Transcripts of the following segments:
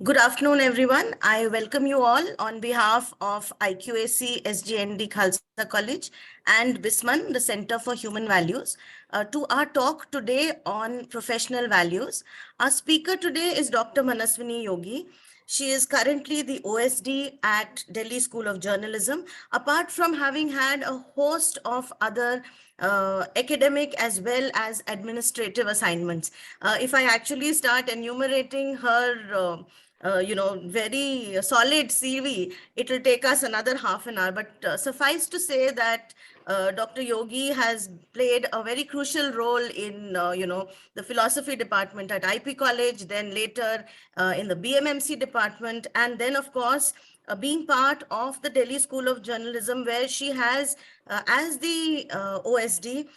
Good afternoon, everyone. I welcome you all on behalf of IQAC SGND Khalsa College and BISMAN, the Center for Human Values, to our talk today on professional values. Our speaker today is Dr. Manaswini Yogi. She is currently the OSD at Delhi School of Journalism, apart from having had a host of other academic as well as administrative assignments. If I actually start enumerating her very solid CV, it will take us another half an hour. But suffice to say that Dr. Yogi has played a very crucial role in, the philosophy department at IP College, then later in the BMMC department, and then, of course, being part of the Delhi School of Journalism, where she has, as the OSD,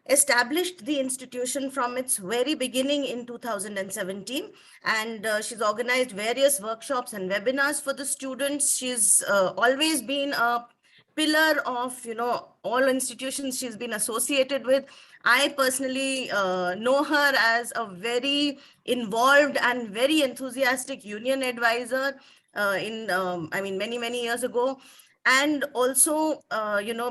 established the institution from its very beginning in 2017, and she's organized various workshops and webinars for the students. She's always been a pillar of all institutions she's been associated with. I personally know her as a very involved and very enthusiastic union advisor in many years ago, and also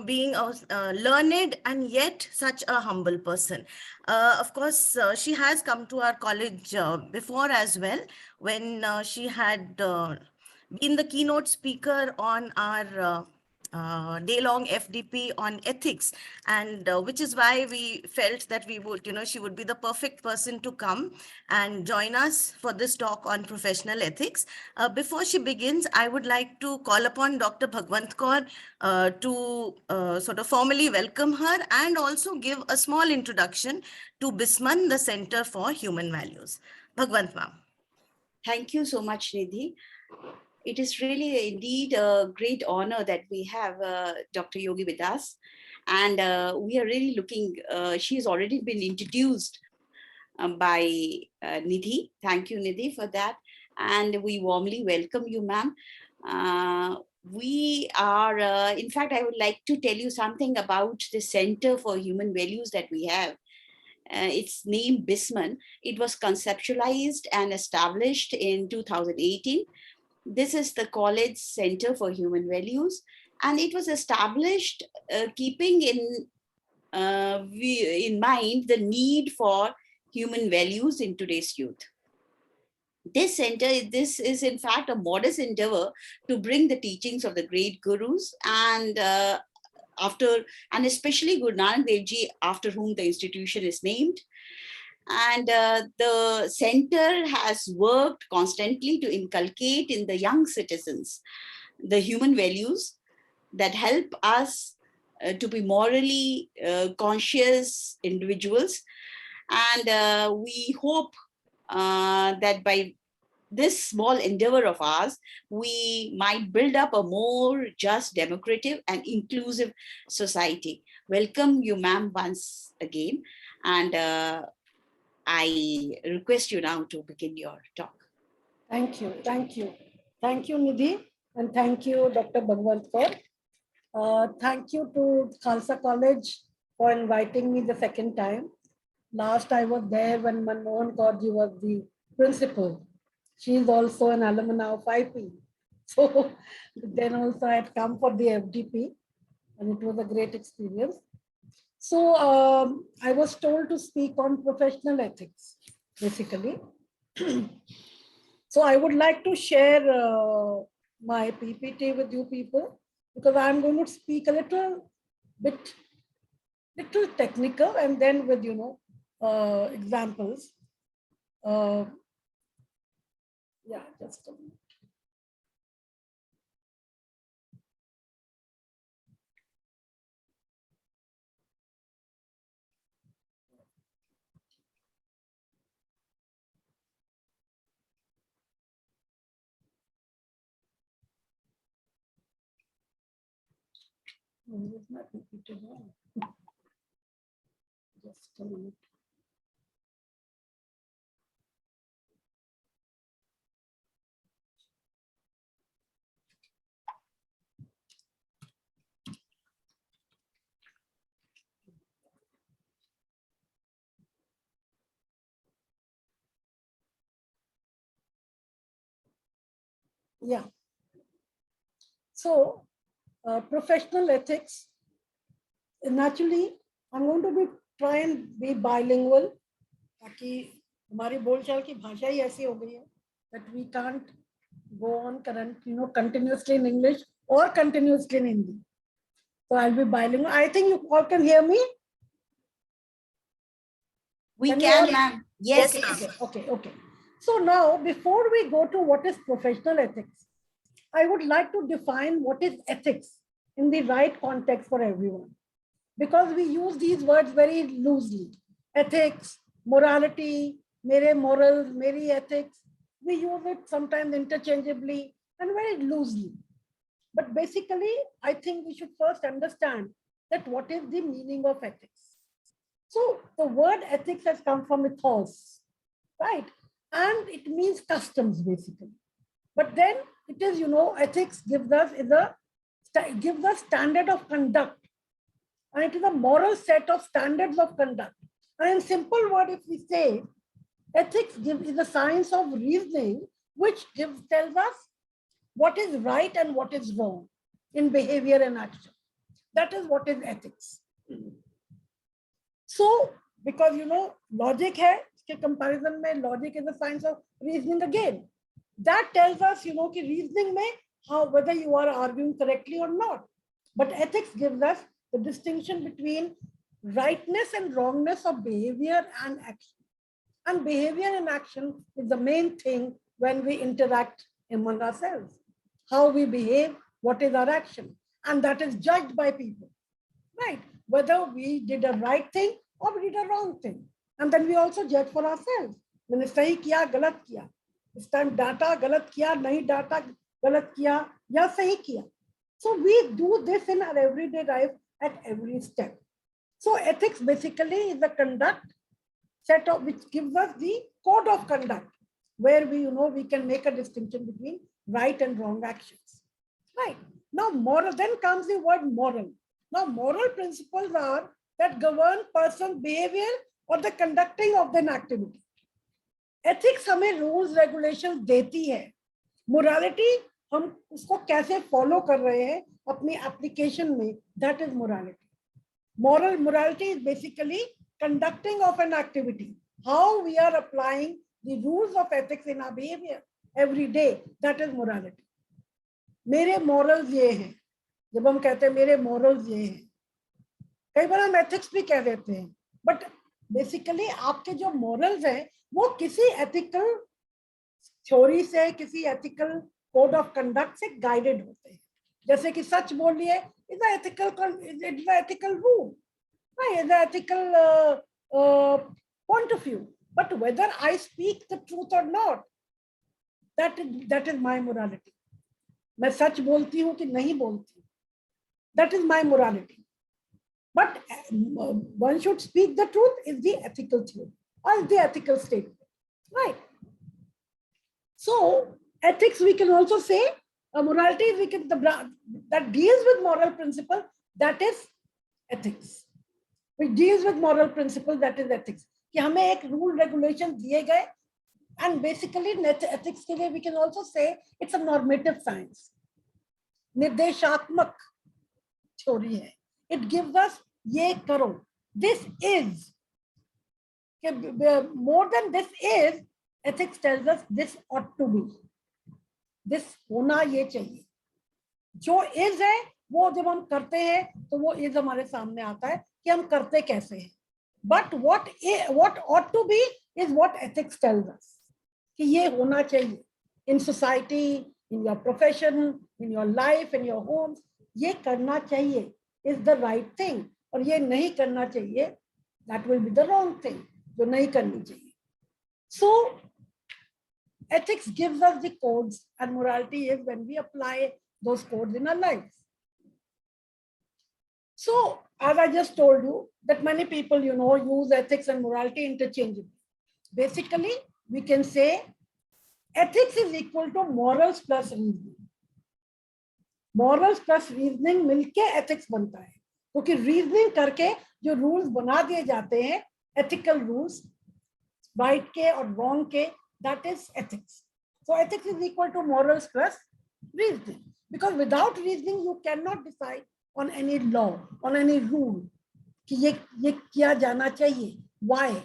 being a learned and yet such a humble person. Of course, she has come to our college before as well, when she had been the keynote speaker on our day-long FDP on ethics, and which is why we felt that we would, she would be the perfect person to come and join us for this talk on professional ethics. Before she begins, I would like to call upon Dr. Bhagwant Kaur to sort of formally welcome her and also give a small introduction to BISMAN, the Center for Human Values. Bhagwant ma'am. Thank you so much, Nidhi. It is really indeed a great honor that we have Dr. Yogi with us. And we are really looking, she has already been introduced by Nidhi. Thank you, Nidhi, for that. And we warmly welcome you, ma'am. We are, in fact, I would like to tell you something about the Center for Human Values that we have. It's named BISMAN. It was conceptualized and established in 2018. This is the college Center for Human Values, and it was established keeping in mind the need for human values in today's youth. This is in fact a modest endeavor to bring the teachings of the great gurus and especially Guru Nanak Dev Ji, after whom the institution is named. And the center has worked constantly to inculcate in the young citizens the human values that help us to be morally conscious individuals. And we hope that by this small endeavor of ours, we might build up a more just, democratic, and inclusive society. Welcome you, ma'am, once again. And I request you now to begin your talk. Thank you. Thank you. Thank you, Nidhi. And thank you, Dr. Bhagwant Kaur. Thank you to Khalsa College for inviting me the second time. Last I was there when Manmohan Kaurji was the principal. She is also an alumna of IP. So then also I had come for the FDP, and it was a great experience. So I was told to speak on professional ethics, basically. So I would like to share my PPT with you people, because I'm going to speak a little technical, and then with examples. Yeah, just a minute. Where's my PPT now? Just a minute. Yeah. So, professional ethics, naturally, I'm going to be try and be bilingual, ताकि हमारी बोलचाल की भाषा ही ऐसी हो गई है that we can't go on continuously in English or continuously in Hindi. So I'll be bilingual. I think you all can hear me. We Can you can, all? ma'am. Yes, Yes, yes. ma'am. Okay. So now, before we go to what is professional ethics, I would like to define what is ethics in the right context for everyone. Because we use these words very loosely. Ethics, morality, mere morals, mere ethics. We use it sometimes interchangeably and very loosely. But basically, I think we should first understand that what is the meaning of ethics. So the word ethics has come from ethos, right? And it means customs basically. But then it is, ethics gives us gives us standard of conduct, and it is a moral set of standards of conduct. And in simple word, if we say ethics is the science of reasoning, which tells us what is right and what is wrong in behavior and action. That is what is ethics. So, because logic hai, uske comparison mein logic is the science of reasoning again. That tells us, ki reasoning mein how whether you are arguing correctly or not. But ethics gives us the distinction between rightness and wrongness of behavior and action. And behavior and action is the main thing when we interact among ourselves. How we behave, what is our action, and that is judged by people, right? Whether we did a right thing or we did a wrong thing. And then we also judge for ourselves. मैंने सही किया, गलत किया. इस time data गलत किया, नहीं data गलत किया या सही किया. So we do this in our everyday life at every step. So ethics basically is the conduct set of which gives us the code of conduct, where we can make a distinction between right and wrong actions. Right. Now moral, then comes the word moral. Now moral principles are that govern person's behavior or the conducting of an activity. Ethics हमें rules regulations देती है. Morality हम उसको कैसे follow कर रहे हैं अपनी application में, that is morality. Morality is basically conducting of an activity, how we are applying the rules of ethics in our behavior every day, that is morality. मेरे morals ये हैं. जब हम कहते हैं मेरे morals ये हैं, कई बार हम ethics भी कह देते हैं, but basically आपके जो morals हैं वो किसी ethical theory से, किसी ethical code of conduct से guided होते हैं. जैसे कि सच बोलिए, it's an ethical rule, right? It's an ethical point of view. But whether I speak the truth or not, that is my morality. मैं सच बोलती हूँ कि नहीं बोलती, that is my morality. But one should speak the truth is the ethical theory or the ethical statement, right? So ethics, we can also say morality, that deals with moral principle, that is ethics. Which deals with moral principle, that is ethics. कि हमें एक rule regulation दिए गए, and basically ethics के लिए we can also say it's a normative science. निर्देशात्मक theory है. It gives us ये करो. This is. More than this is, ethics tells us this ought to be. This होना ये चाहिए. जो is है वो जब हम करते हैं तो वो is हमारे सामने आता है कि हम करते कैसे हैं. But what ought to be is what ethics tells us. कि ये होना चाहिए in society, in your profession, in your life, in your homes. ये करना चाहिए is the right thing, और ये नहीं करना चाहिए, that will be the wrong thing, जो नहीं करनी चाहिए. So ethics gives us the codes, and morality is when we apply those codes in our lives. So as I just told you that many people use ethics and morality interchangeably. Basically we can say ethics is equal to morals plus reasoning. Morals plus reasoning मिलके ethics बनता है, क्योंकि reasoning करके जो rules बना दिए जाते हैं, ethical rules, right के और wrong के, that is ethics. So ethics is equal to morals plus Reasoning. Because without reasoning, you cannot decide on any law, on any rule. कि ये किया जाना चाहिए. Why?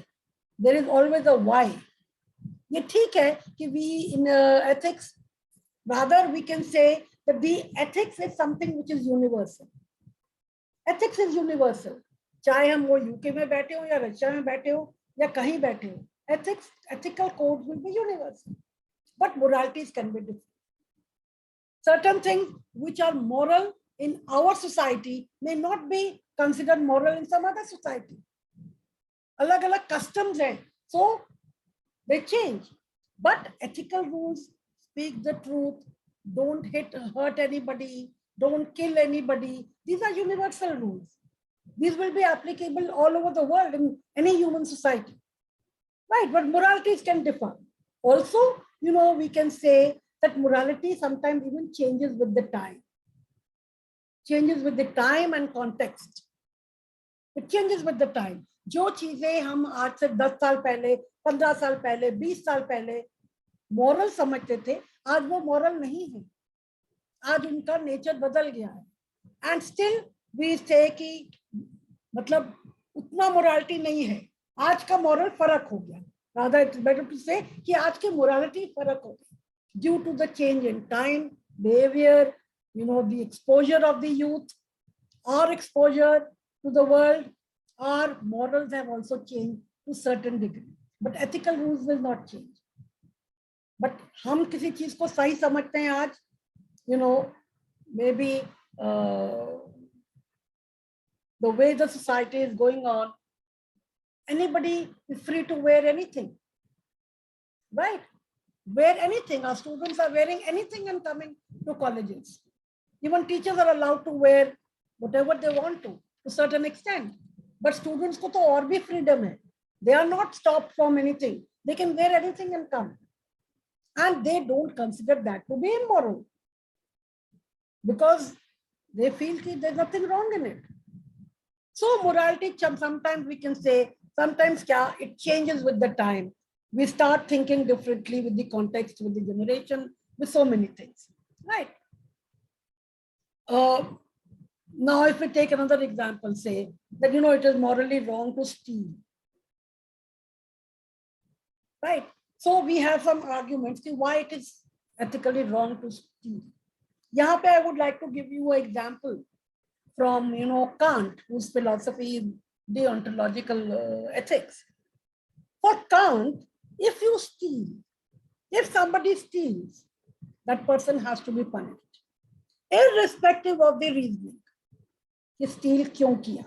There is always a why. ये ठीक है कि we in ethics, rather we can say that the ethics is something which is universal. Ethics is universal. चाहे हम वो यूके में बैठे हो या रशिया में बैठे हो या कहीं बैठे हो, ethics, ethical codes will be universal. But moralities can be different. Certain things which are moral in our society may not be considered moral in some other society. अलग-अलग customs हैं, so they change. But ethical rules speak the truth, don't hurt anybody, don't kill anybody. These are universal rules. These will be applicable all over the world in any human society. Right, but moralities can differ. Also, we can say that morality sometimes even changes with the time. Changes with the time and context. It changes with the time. जो चीजें हम आज से 10 साल पहले, 15 साल पहले, 20 साल पहले मॉरल समझते थे, आज वो मॉरल नहीं है. आज उनका नेचर बदल गया है. एंड स्टिल वी से कि मतलब उतना मोरालिटी नहीं है. आज का मॉरल फर्क हो गया. Rather, it's better to say कि आज की morality फर्क हो गई due to the change in time, behavior, the exposure of the youth, our exposure to the world, our morals have also changed to certain degree. But ethical rules will not change. But हम किसी चीज को सही समझते हैं आज, maybe the way the society is going on, anybody is free to wear anything, right? Wear anything. Our students are wearing anything and coming to colleges. Even teachers are allowed to wear whatever they want to a certain extent. But students ko to aur bhi freedom hai. They are not stopped from anything. They can wear anything and come. And they don't consider that to be immoral. Because they feel that there's nothing wrong in it. So morality, sometimes we can say, sometimes it changes with the time. We start thinking differently with the context, with the generation, with so many things, right? Now, if we take another example, say that, it is morally wrong to steal, right? So we have some arguments why it is ethically wrong to steal. Yahan pe I would like to give you an example from, Kant, whose philosophy is deontological ethics. For Kant, if you steal, if somebody steals, that person has to be punished, irrespective of the reasoning. You steal kyun kiya?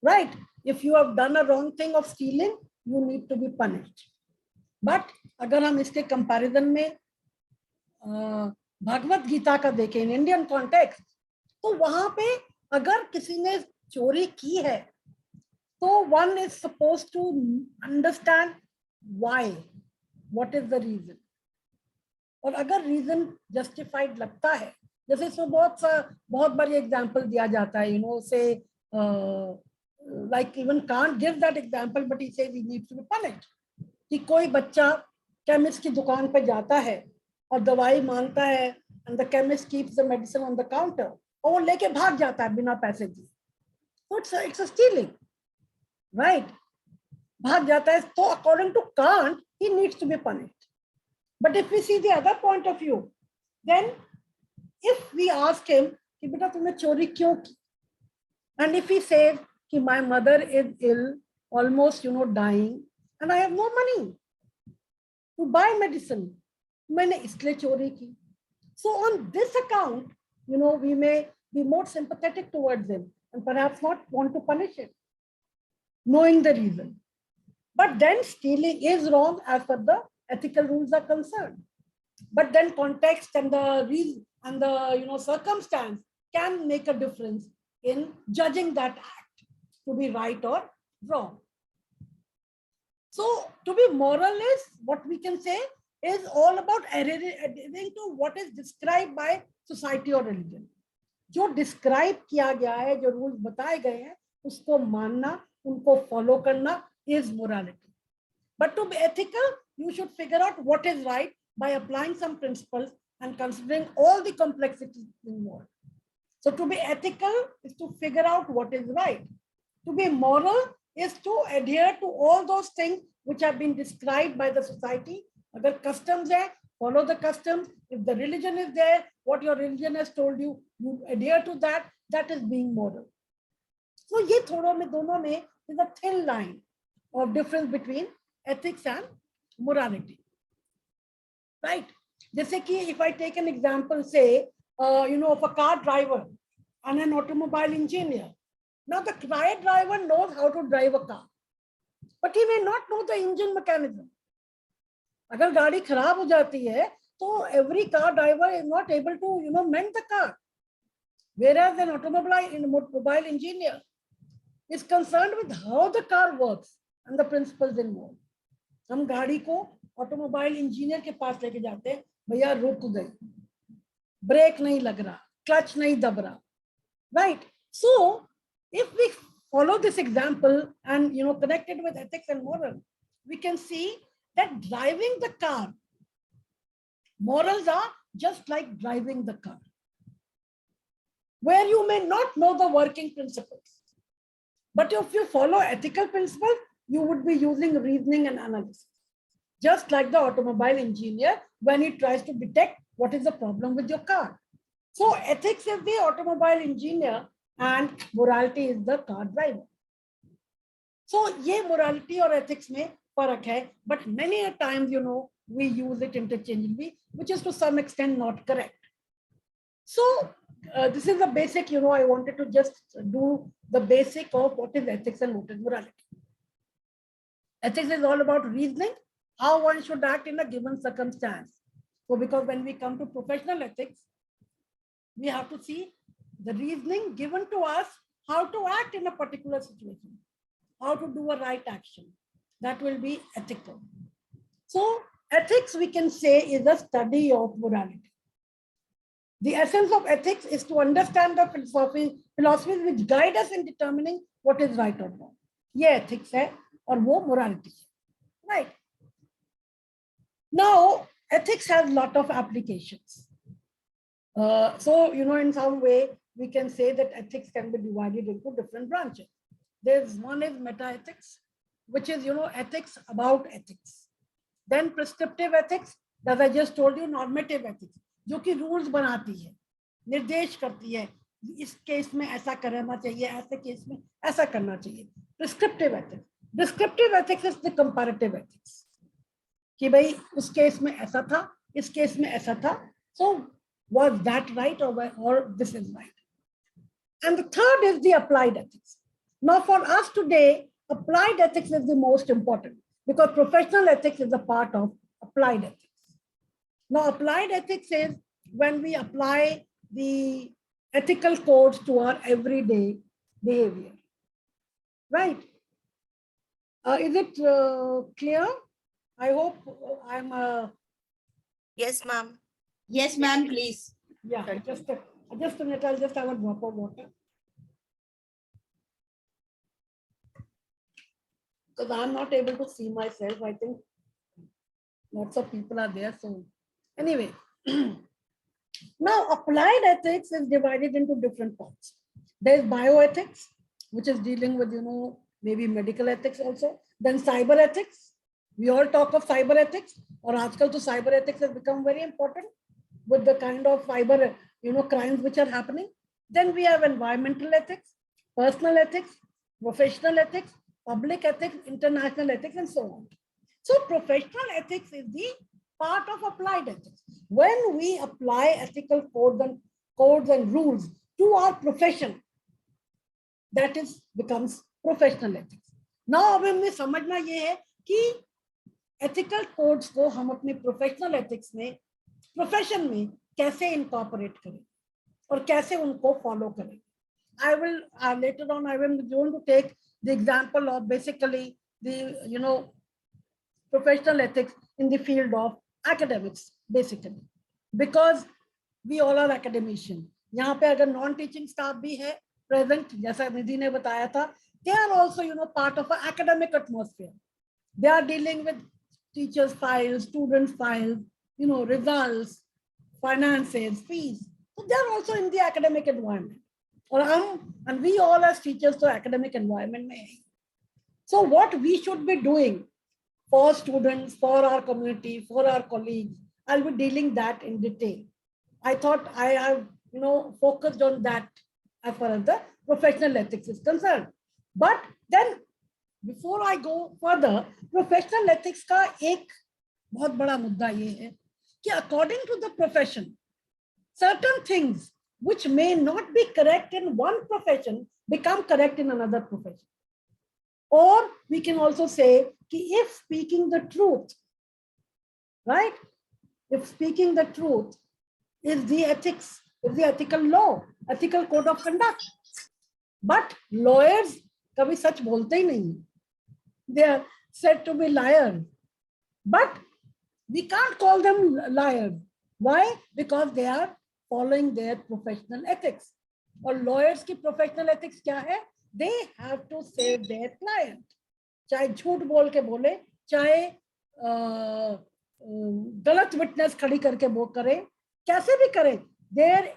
Right? If you have done a wrong thing of stealing, you need to be punished. But अगर हम इसके comparison में भगवत गीता का देखें in Indian context, तो वहां पे अगर किसी ने चोरी की है, so one is supposed to understand why, what is the reason. और अगर reason justified लगता है, जैसे इसमें बहुत बड़ी example दिया जाता है, say like even Kant gives that example, but he says he needs to be punished. कि कोई बच्चा chemist की दुकान पे जाता है और दवाई मांगता है, and the chemist keeps the medicine on the counter, और वो लेके भाग जाता है बिना पैसे दिए. So it's a stealing. Right? भाग जाता है, so according to Kant, he needs to be punished. But if we see the other point of view, then if we ask him कि बेटा तुमने चोरी क्यों की, and if he says कि my mother is ill, almost dying, and I have no money to buy medicine, मैंने इसलिए चोरी की. So on this account, we may be more sympathetic towards him and perhaps not want to punish him, knowing the reason. But then stealing is wrong as per the ethical rules are concerned. But then context and the reason and the circumstance can make a difference in judging that act to be right or wrong. So to be moral is what we can say is all about adhering to what is described by society or religion. जो describe किया गया है, जो rules बताए गए हैं, उसको मानना, उनको follow करना is morality. But to be ethical, you should figure out what is right by applying some principles and considering all the complexities involved. So to be ethical is to figure out what is right. To be moral is to adhere to all those things which have been described by the society. Agar customs hai, follow the customs. If the religion is there, what your religion has told you, you adhere to that. That is being moral. So ye thoda mein dono mein is a thin line of difference between ethics and morality. Right? जैसे कि if I take an example, say, of a car driver and an automobile engineer. Now the car driver knows how to drive a car, but he may not know the engine mechanism. अगर गाड़ी खराब हो जाती है, तो every car driver is not able to, mend the car. Whereas an automobile engineer is concerned with how the car works and the principles involved. हम गाड़ी को ऑटोमोबाइल इंजीनियर के पास लेके जाते हैं, भैया रुक गई, ब्रेक नहीं लग रहा, क्लच नहीं दब रहा, right? So if we follow this example and connect it with ethics and moral, we can see that driving the car, morals are just like driving the car, where you may not know the working principles, but if you follow ethical principles, you would be using reasoning and analysis. Just like the automobile engineer when he tries to detect what is the problem with your car. So ethics is the automobile engineer and morality is the car driver. So ये morality और ethics में फर्क है, but many a times, we use it interchangeably, which is to some extent not correct. So this is the basic, I wanted to just do the basic of what is ethics and what is morality. Ethics is all about reasoning, how one should act in a given circumstance. So because when we come to professional ethics, we have to see the reasoning given to us, how to act in a particular situation, how to do a right action. That will be ethical. So ethics, we can say, is a study of morality. The essence of ethics is to understand the philosophies which guide us in determining what is right or wrong. ये ethics है और वो morality है, right? Now, ethics has a lot of applications. So, in some way, we can say that ethics can be divided into different branches. There's one is meta-ethics, which is, ethics about ethics. Then prescriptive ethics, as I just told you, normative ethics, जो कि rules बनाती है, निर्देश करती है, इस case में ऐसा करना चाहिए, ऐसे केस में ऐसा करना चाहिए. Prescriptive ethics. Descriptive ethics is the comparative ethics. कि भाई उस केस में ऐसा था, इस केस में ऐसा था, so was that right or this is right? And the third is the applied ethics. Now for us today, applied ethics is the most important because professional ethics is a part of applied ethics. Now applied ethics is when we apply the ethical codes to our everyday behavior, right? Is it clear? I hope I'm. Yes, ma'am. Yes, ma'am, please. Yeah, just a minute. I'll just have a drop of water. Because I'm not able to see myself. I think lots of people are there. So anyway, now applied ethics is divided into different parts. There's bioethics, which is dealing with, maybe medical ethics also. Then cyber ethics. We all talk of cyber ethics, or aajkal to cyber ethics has become very important with the kind of cyber, crimes which are happening. Then we have environmental ethics, personal ethics, professional ethics, public ethics, international ethics, and so on. So professional ethics is the part of applied ethics. When we apply ethical codes and rules to our profession, that is becomes professional ethics. Now, अब हमें समझना ये है कि ethical codes को हम अपने professional ethics में, profession में कैसे incorporate करें और कैसे उनको follow करें. I will later on I will going to take the example of basically the professional ethics in the field of academics basically, because we all are academicians. यहाँ पे अगर non-teaching staff भी है present, जैसा निधि ने बताया था, they are also part of an academic atmosphere. They are dealing with teachers' files, students' files, results, finances, fees. So they're also in the academic environment. And we all as teachers to academic environment. So what we should be doing for students, for our community, for our colleagues, I'll be dealing that in detail. I thought I have, focused on that as far as the professional ethics is concerned. But then before I go further, professional ethics का एक बहुत बड़ा मुद्दा ये है कि according to the profession, certain things which may not be correct in one profession become correct in another profession. Or we can also say, if speaking the truth, right? If speaking the truth is the ethics, is the ethical law, ethical code of conduct. But lawyers कभी सच बोलते ही नहीं. They are said to be liars. But we can't call them liars. Why? Because they are following their professional ethics. और lawyers की professional ethics क्या है? They have to save their client. चाहे झूठ बोल के बोले, चाहे गलत विटनेस खड़ी करके वो करें, कैसे भी करें, their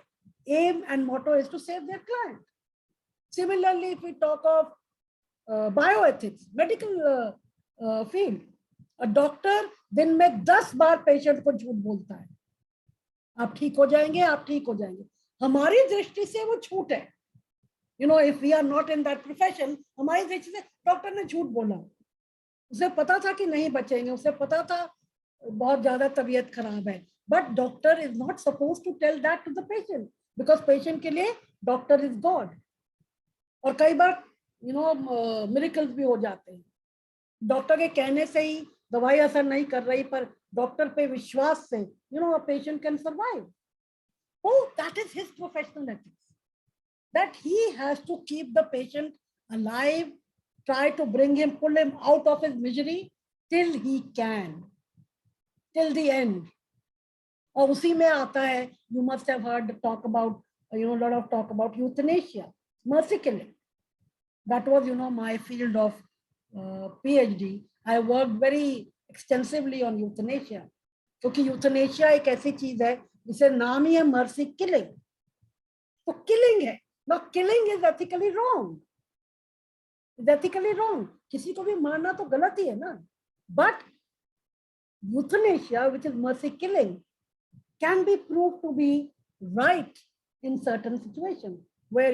aim and motto is to save their client. Similarly, if we talk of bioethics, medical field, a doctor दिन में 10 बार पेशेंट को झूठ बोलता है, आप ठीक हो जाएंगे, आप ठीक हो जाएंगे. हमारी दृष्टि से वो झूठ है. If we are not in that profession, हमारी दृष्टि से डॉक्टर ने झूठ बोला, उसे पता था कि नहीं बचेंगे, उसे पता था बहुत ज्यादा तबीयत खराब है. But doctor is not supposed to tell that to the patient, because patient के लिए doctor is God. और कई बार miracles भी हो जाते हैं. डॉक्टर के कहने से ही दवाई असर नहीं कर रही, पर डॉक्टर पे विश्वास से a patient can survive. Oh, that is his professional ethics, that he has to keep the patient alive, try to bring him, pull him out of his misery till he can, till the end. और उसी में आता है, you must have heard talk about, a lot of talk about euthanasia, mercy killing. That was, my field of PhD. I worked very extensively on euthanasia. क्योंकि euthanasia एक ऐसी चीज है जिसे नाम ही है mercy killing. तो killing है. Now killing is ethically wrong. It's ethically wrong. किसी को भी मारना तो गलत ही है ना. But euthanasia, which is mercy killing, can be proved to be right in certain situations where,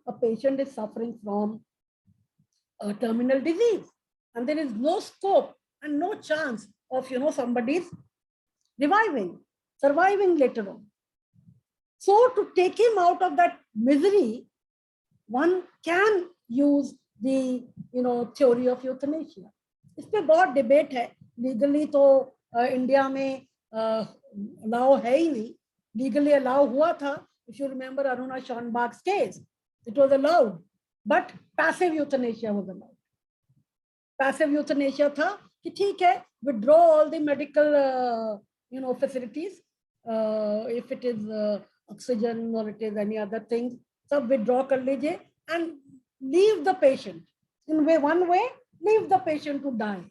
a patient is suffering from a terminal disease and there is no scope and no chance of, somebody's surviving later on. So to take him out of that misery, one can use the, theory of euthanasia. इस पे बहुत debate है. Legally तो India में allow है ही नहीं. Legally allow हुआ था. If you remember Aruna Schoenbach's case, it was allowed, but passive euthanasia was allowed. Passive euthanasia था कि ठीक है, withdraw all the medical facilities, if it is oxygen or it is any other thing, सब withdraw कर लीजिए and leave the patient. In one way, leave the patient to die.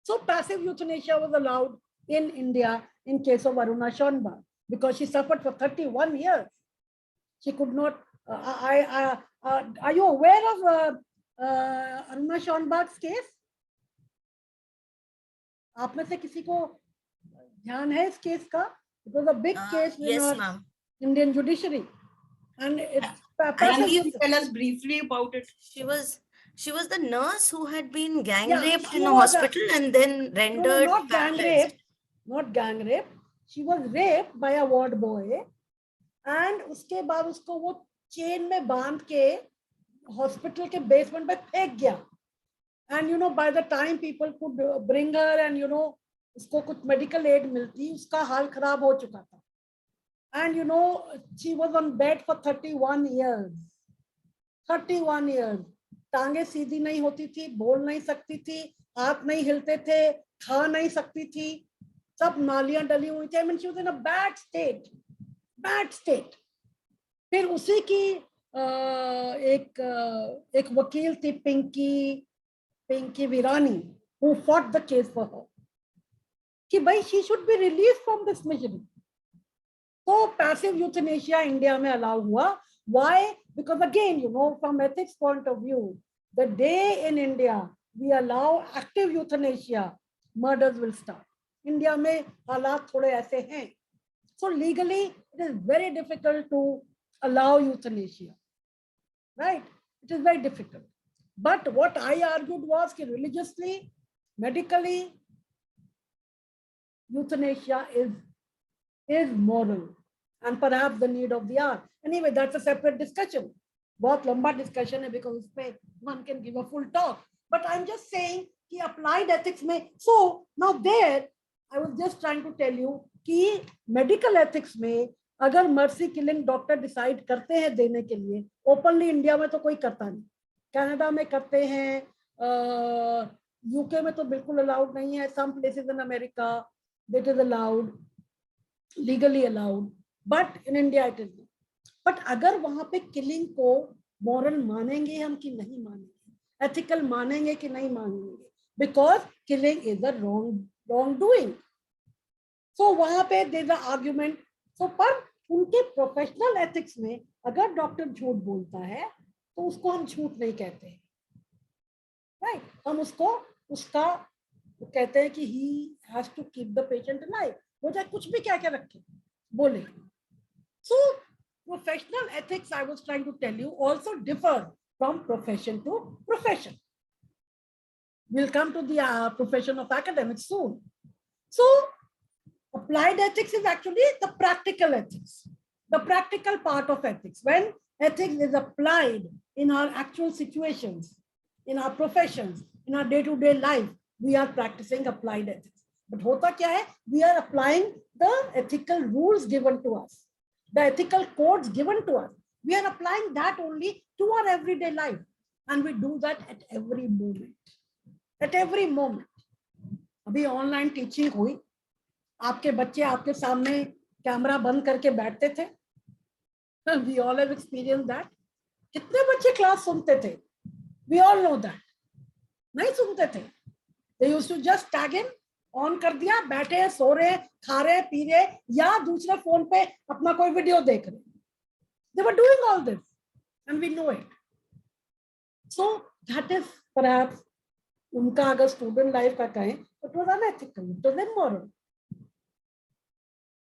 So passive euthanasia was allowed in India in case of Aruna Schoenbach, because she suffered for 31 years. She could not. Are you aware of Aruna Schoenbach's case? आप में से किसी को ध्यान है इस case का? It was a big case in our Indian judiciary, and can you tell us briefly about it? She was the nurse who had been gang raped in a hospital and then rendered not gang rape. She was raped by a ward boy, and उसके बाद उसको वो chain में बांध के hospital के basement में फेंक गया. And by the time people could bring her and उसको कुछ मेडिकल एड मिलती, उसका हाल खराब हो चुका था. And she was on bed for 31 years. 31 years. टांगे सीधी नहीं होती थी, बोल नहीं सकती थी, हाथ नहीं हिलते थे, खा नहीं सकती थी, सब नालियां डली हुई थी. I mean, she was in a bad state. फिर उसी की एक वकील थी, पिंकी वीरानी, who fought the case for her, कि भाई she should be released from this misery. तो पैसिव यूथनेशिया इंडिया में अलाउ हुआ. Why? Because again, you know, from ethics point of view, the day in India we allow active euthanasia, murders will start. India में हालात थोड़े ऐसे हैं. So legally, it is very difficult to allow euthanasia, right? It is very difficult. But what I argued was that religiously, medically, euthanasia is moral and perhaps the need of the hour. Anyway, that's a separate discussion. बहुत लंबा discussion है because उसमें one can give a full talk. But I'm just saying कि applied ethics में, so now there, I was just trying to tell you कि medical ethics में अगर mercy killing doctor decide करते हैं देने के लिए, openly India में तो कोई करता नहीं, Canada में करते हैं, UK में तो बिल्कुल allowed नहीं है, some places in America that is allowed, legally allowed, but in India it is not. But अगर वहाँ पे killing को moral मानेंगे हम कि नहीं मानेंगे, ethical मानेंगे कि नहीं मानेंगे, because killing is a wrongdoing. So वहाँ पे there is an argument. So पर उनके professional ethics में अगर डॉक्टर झूठ बोलता है तो उसको हम झूठ नहीं कहते, right? हम उसको उसका कहते हैं कि he has to keep the patient alive. वो चाहे कुछ भी क्या क्या रखे बोले. So professional ethics, I was trying to tell you, also differ from profession to profession. We'll come to the profession of academics soon. So applied ethics is actually the practical ethics, the practical part of ethics. When ethics is applied in our actual situations, in our professions, in our day-to-day life, we are practicing applied ethics. But hota kya hai? We are applying the ethical rules given to us, the ethical codes given to us. We are applying that only to our everyday life. And we do that at every moment. At every moment. अभी online teaching हुई, आपके बच्चे आपके सामने camera बंद करके बैठते थे. We all have experienced that. कितने बच्चे क्लास सुनते थे? We all know that. नहीं सुनते थे. They used to just tag in, on कर दिया, बैठे सो रहे, खा रहे, पी रहे, या दूसरे फोन पे अपना कोई वीडियो देख रहे. They were doing all this and we know it. So that is perhaps उनका अगर स्टूडेंट लाइफ का कहें तो it was unethical, it was immoral.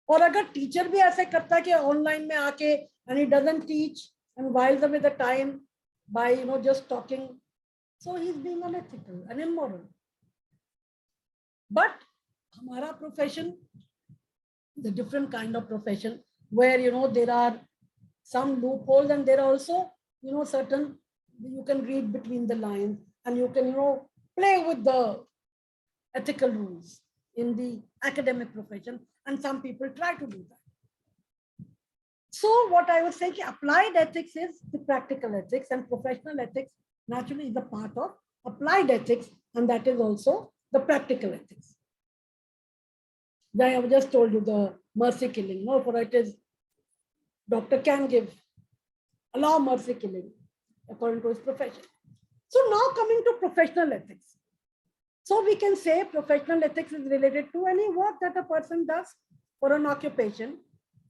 और अगर टीचर भी ऐसे करता है कि ऑनलाइन में आके and he doesn't teach and whiles away the time by just talking, so he's being unethical and immoral. But हमारा profession is a different kind of profession where there are some loopholes and there are also certain, you can read between the lines and you can play with the ethical rules in the academic profession, and some people try to do that. So what I was saying, applied ethics is the practical ethics and professional ethics naturally is a part of applied ethics, and that is also the practical ethics. I have just told you the mercy killing. No, for it is doctor can allow mercy killing according to his profession. So now coming to professional ethics. So we can say professional ethics is related to any work that a person does for an occupation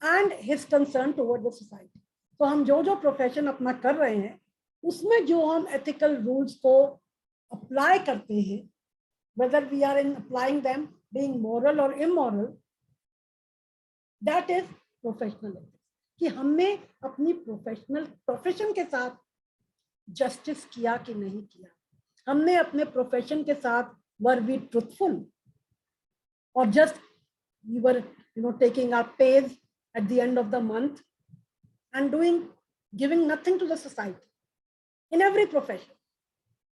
and his concern toward the society. So हम जो profession अपना कर रहे हैं उसमें जो हम ethical rules को apply करते हैं, whether we are in applying them being moral or immoral, that is professional ethics. कि हमने अपनी profession के साथ justice किया कि नहीं किया, हमने अपने profession के साथ were we truthful or just we were taking our pays at the end of the month and giving nothing to the society. In every profession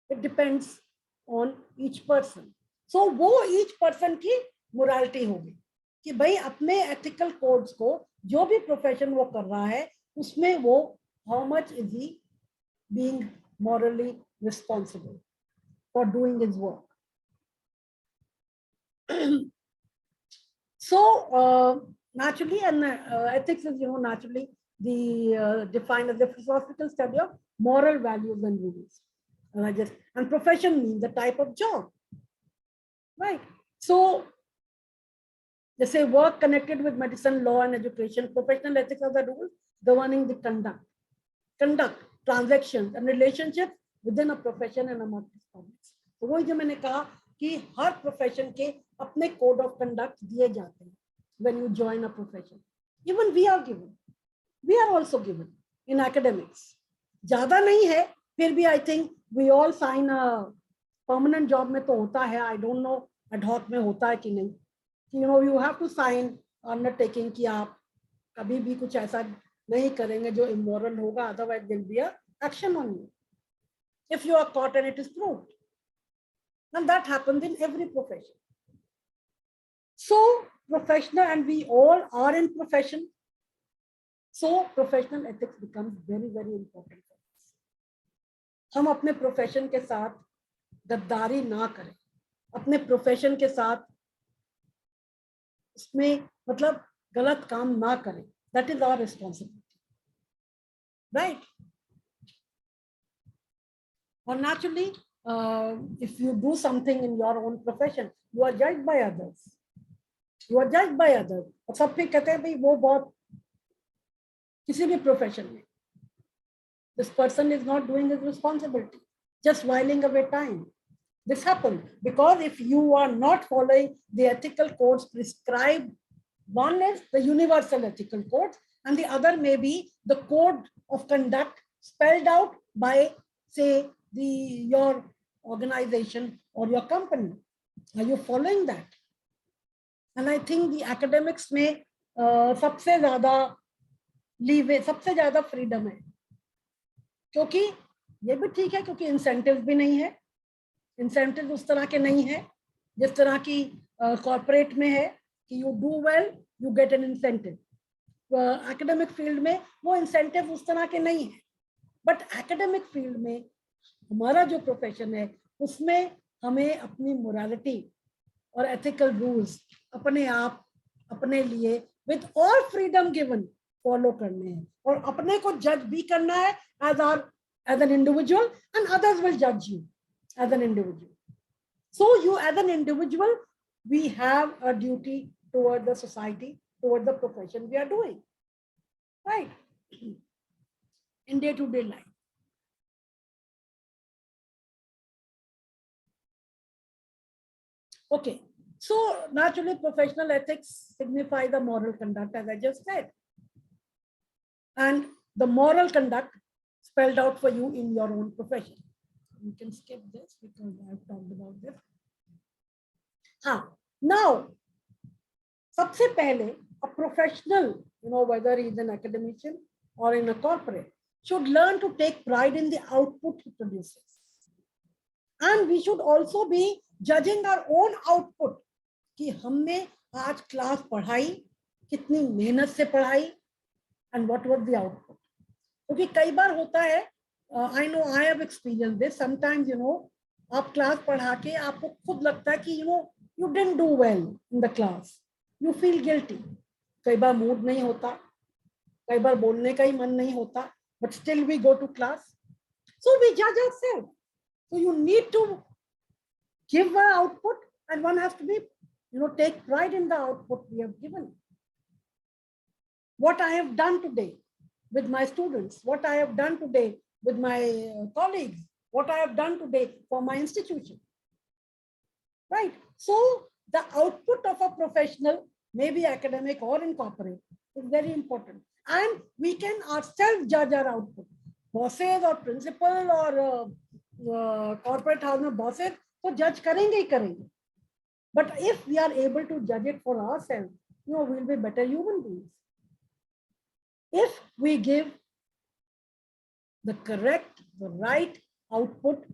it depends on each person. So वो each person की morality होगी कि भाई अपने ethical codes को जो भी profession वो कर रहा है उसमें वो how much is he being morally responsible for doing his work. So naturally, and ethics is naturally the defined as the philosophical study of moral values and rules. And profession means the type of job, right? So जैसे work connected with medicine, law and education, professional ethics are the rules governing the conduct, transactions and relationships within a profession and among its publics. तो वही जो मैंने कहा कि हर profession के अपने code of conduct दिए जाते हैं when you join a profession. Even we are also given in academics. ज़्यादा नहीं है, फिर भी I think we all sign a permanent job में तो होता है, I don't know ad hoc में होता है कि नहीं, you know you have to sign undertaking कि आप कभी भी कुछ ऐसा नहीं करेंगे जो immoral होगा, otherwise there will be a action on you if you are caught and it is proved. And that happens in every profession. So professional, and we all are in profession. So professional ethics becomes very, very important for us. हम अपने profession के साथ गद्दारी ना करें, अपने profession के साथ उसमें मतलब गलत काम ना करें. That is our responsibility, right? Or naturally, if you do something in your own profession, you are judged by others. और सब फिर कहते हैं भाई वो बहुत किसी भी प्रोफेशन में this person is not doing his responsibility, just whiling away time. This happens because if you are not following the ethical codes prescribed, one is the universal ethical codes and the other may be the code of conduct spelled out by, say, your organization or your company. Are you following that? And I think the academics में सबसे ज़्यादा leeway, सबसे ज़्यादा freedom है, क्योंकि ये भी ठीक है क्योंकि इंसेंटिव भी नहीं है, इंसेंटिव उस तरह के नहीं है जिस तरह की कॉर्पोरेट में है कि you do well you get an incentive. Academic field में वो इंसेंटिव उस तरह के नहीं है. बट एकेडमिक फील्ड में हमारा जो प्रोफेशन है उसमें हमें अपनी मोरालिटी और एथिकल रूल्स अपने आप अपने लिए with all freedom given follow करने हैं और अपने को जज भी करना है as an individual, and others will judge you as an individual. So you as an individual, we have a duty toward the society, toward the profession we are doing, right? In day-to-day life. Okay, so naturally professional ethics signify the moral conduct, as I just said. And the moral conduct spelled out for you in your own profession. You can skip this because I've talked about this. Now, सबसे पहले a professional, whether he's an academician or in a corporate, should learn to take pride in the output he produces. And we should also be judging our own output कि हमने आज class पढ़ाई, कितनी मेहनत से पढ़ाई, and what was the output. क्योंकि कई बार होता है, I know I have experienced this. Sometimes, आप क्लास पढ़ा के आपको खुद लगता है कि you didn't do well in the class. You feel guilty. कई बार मूड नहीं होता, कई बार बोलने का ही मन नहीं होता, but still we go to class. So we judge ourselves. So you need to give an output, and one has to be, take pride in the output we have given. What I have done today with my students, what I have done today with my colleagues, what I have done today for my institution, right? So the output of a professional, maybe academic or in corporate, is very important. And we can ourselves judge our output. Bosses or principal or corporate house में bosses तो judge करेंगे ही करेंगे. But if we are able to judge it for ourselves, we'll be better human beings. If we give the correct, the right output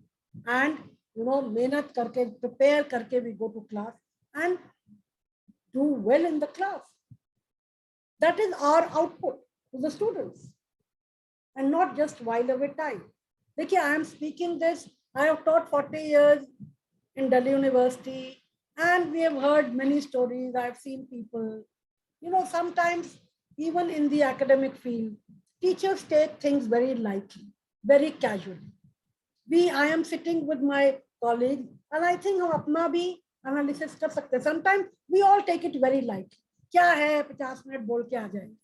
and मेहनत करके, prepare करके we go to class and do well in the class. That is our output to the students and not just while away time. देखिए, I am speaking this, I have taught 40 years in Delhi University and we have heard many stories. I have seen people, sometimes even in the academic field, teachers take things very lightly, very casually. I am sitting with my colleagues and I think हम अपना भी analysis कर सकते हैं. Sometimes we all take it very light, क्या है 50 minute बोल के आ जाएंगे,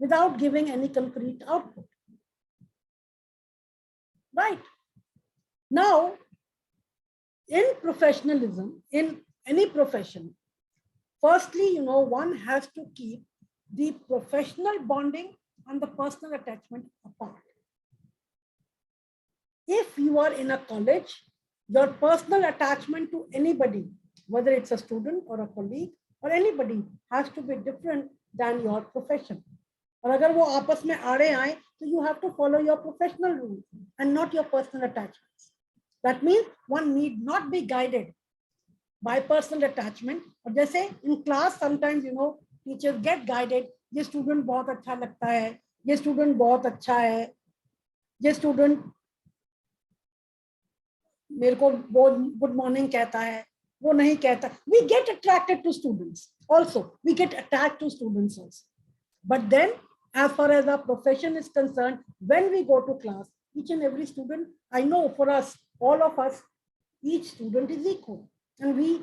without giving any concrete output. Right now in professionalism, in any profession, firstly, one has to keep the professional bonding and the personal attachment apart. If you are in a college, your personal attachment to anybody, whether it's a student or a colleague or anybody, has to be different than your profession. और अगर वो आपस में आड़े आए, तो you have to follow your professional rules and not your personal attachments. That means one need not be guided by personal attachment. और जैसे in class sometimes teachers get guided, ये student बहुत अच्छा लगता है, ये student बहुत अच्छा है, ये student मेरे को बहुत good morning कहता है, वो नहीं कहता. We get attracted to students also, we get attached to students also. But then as far as our profession is concerned, when we go to class, each and every student, I know for us, all of us, each student is equal. And we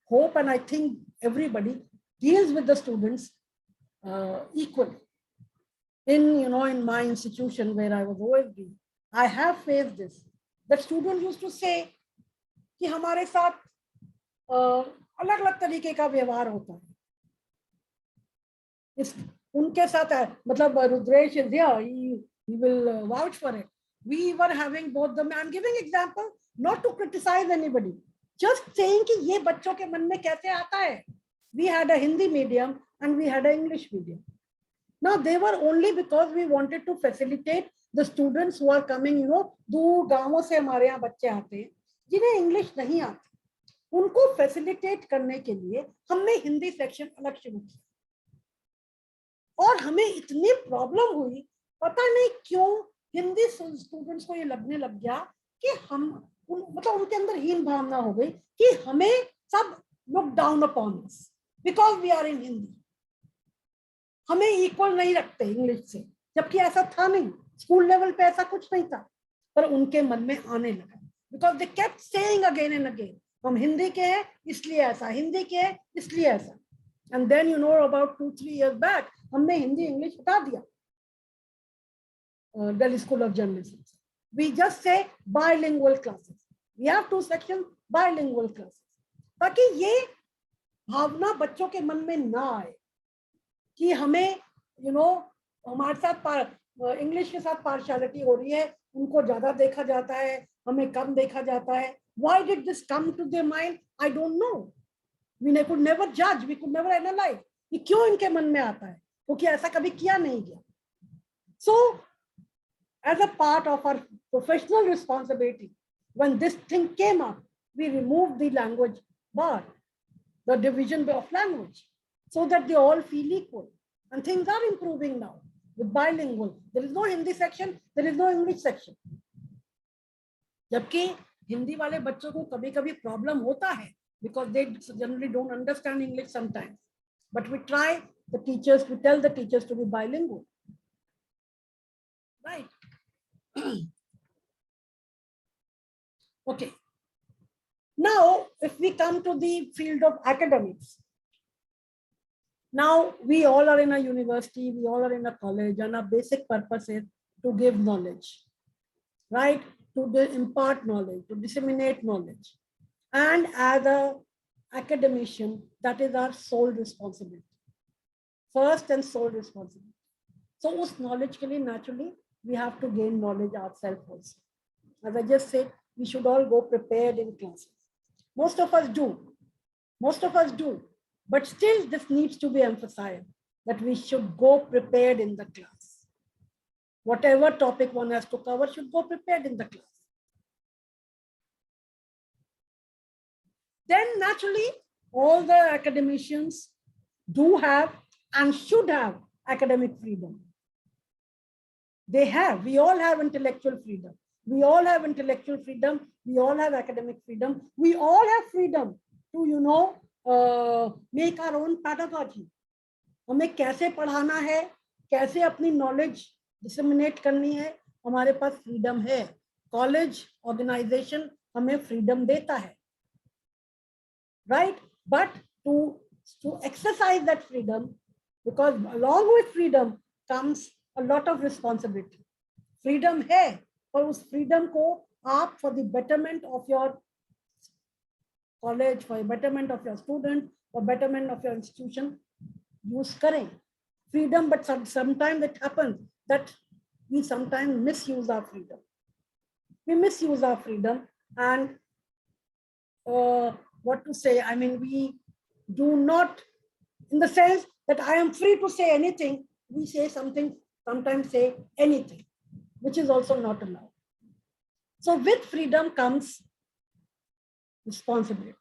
hope, and I think everybody deals with the students equally. In my institution where I was OSD, I have faced this. That student used to say कि हमारे साथ अलग-अलग तरीके का व्यवहार होता है. इस उनके साथ है, मतलब Rudresh is here, he will vouch for it. We were having both them. I'm giving example not to criticize anybody, just saying कि ये बच्चों के मन में कैसे आता है. We had a Hindi medium and we had an English medium. Now they were only because we wanted to facilitate the students who are coming, दूर गांवों से हमारे यहाँ बच्चे आते हैं जिन्हें इंग्लिश नहीं आती, उनको फैसिलिटेट करने के लिए हमने हिंदी सेक्शन अलग शुरू किया. और हमें इतनी प्रॉब्लम हुई, पता नहीं क्यों हिंदी स्टूडेंट्स को ये लगने लग गया कि हम मतलब उनके अंदर हीन भावना हो गई कि हमें सब look down upon us because we are in Hindi, हमें इक्वल नहीं रखते इंग्लिश से, जबकि ऐसा था नहीं. स्कूल लेवल पे ऐसा कुछ नहीं था, पर उनके मन में आने लगा because they kept saying again and again, हम हिंदी के हैं इसलिए ऐसा, हिंदी के हैं इसलिए ऐसा. And then about 2-3 years back, हमने हिंदी इंग्लिश हटा दिया Delhi School of Journalism. We just say bilingual classes. We have 2 sections, bilingual classes. ताकि ये भावना बच्चों के मन में ना आए कि हमें हमारे साथ इंग्लिश के साथ पार्शियलिटी हो रही है, उनको ज्यादा देखा जाता है, हमें कम देखा जाता है. Why did this come to their mind? I don't know. We could never judge, we could never analyze कि क्यों इनके मन में आता है, क्योंकि ऐसा कभी किया नहीं गया. So as a part of our professional responsibility, when this thing came up, we removed the language bar, the division of language, so that they all feel equal. And things are improving now with bilingual. There is no Hindi section, there is no English section. जबकि हिंदी वाले बच्चों को कभी-कभी problem होता है because they generally don't understand English sometimes. But we try we tell the teachers to be bilingual. Right. Okay. Now, if we come to the field of academics, now we all are in a university, we all are in a college, and our basic purpose is to give knowledge, right? To impart knowledge, to disseminate knowledge. And as an academician, that is our sole responsibility. First and sole responsibility. So, us knowledge ke liye, naturally, we have to gain knowledge ourselves also. As I just said, we should all go prepared in classes. Most of us do. Most of us do. But still, this needs to be emphasized that we should go prepared in the class. Whatever topic one has to cover should go prepared in the class. Then naturally, all the academicians do have and should have academic freedom. They have, we all have intellectual freedom. We all have intellectual freedom. We all have academic freedom. We all have freedom to, make our own pedagogy. हमें कैसे पढ़ाना है, कैसे अपनी knowledge disseminate करनी है, हमारे पास freedom है. College organization हमें freedom देता है. right? But to exercise that freedom, because along with freedom comes a lot of responsibility. Freedom है, पर उस freedom को आप for the betterment of your college, for the betterment of your student, for betterment of your institution, use करें. Freedom, but sometimes it happens that we sometimes misuse our freedom. We misuse our freedom, and what to say? I mean, we do not, in the sense that I am free to say anything. We say something, sometimes say anything, which is also not allowed. So with freedom comes responsibility.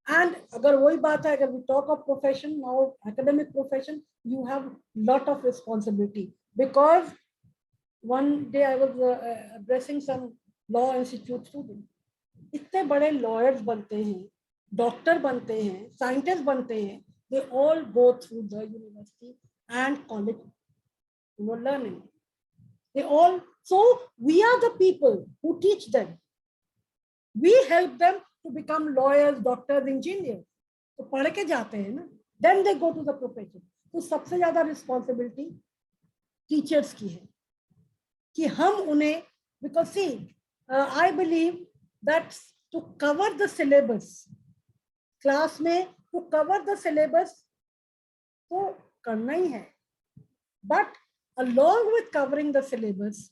And agar wohi baat hai, agar we talk of profession, now academic profession, you have lot of responsibility, because one day I was addressing some law institute student. इतने बड़े lawyers बनते हैं, doctor बनते हैं, scientists बनते हैं, they all go through the university and college, learning. They all, so we are the people who teach them. We help them to become lawyers, doctors, engineers. तो पढ़ के जाते हैं ना, then they go to the profession. तो सबसे ज़्यादा responsibility teachers की है कि हम उन्हें, because see, I believe that to cover the syllabus, class में to cover the syllabus तो करना ही है, but along with covering the syllabus,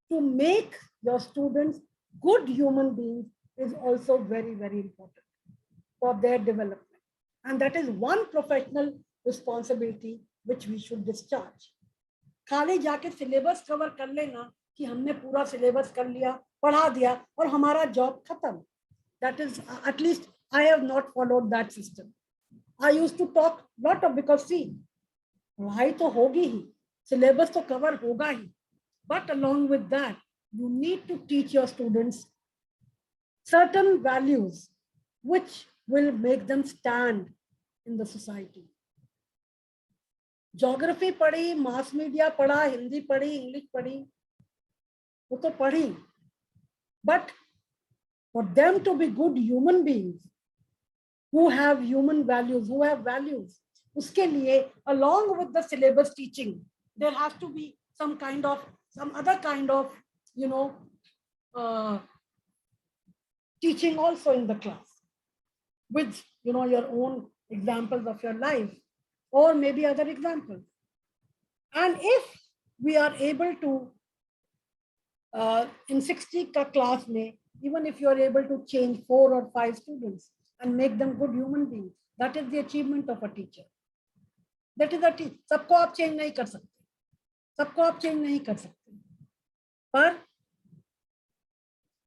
to make your students good human beings is also very, very important for their development. And that is one professional responsibility which we should discharge. खाली जाके syllabus cover कर लेना कि हमने पूरा syllabus कर लिया, पढ़ा दिया और हमारा जॉब खत्म. That is, at least I have not followed that system. I used to talk lot of, because see, पढ़ाई तो होगी ही, सिलेबस तो कवर होगा ही, but along with that, you need to teach your students certain values which will make them stand in the society. Geography पढ़ी, mass media पढ़ा, हिंदी पढ़ी, English पढ़ी, वो तो पढ़ी, but for them to be good human beings who have human values, who have values, उसके लिए along with the syllabus teaching, there has to be some other kind of, teaching also in the class, with your own examples of your life, or maybe other examples. And if we are able to, in 60 class mein, even if you are able to change 4 or 5 students and make them good human beings, that is the achievement of a teacher. That is a teacher. सबको आप change नहीं कर सकते, सबको आप change नहीं कर सकते, पर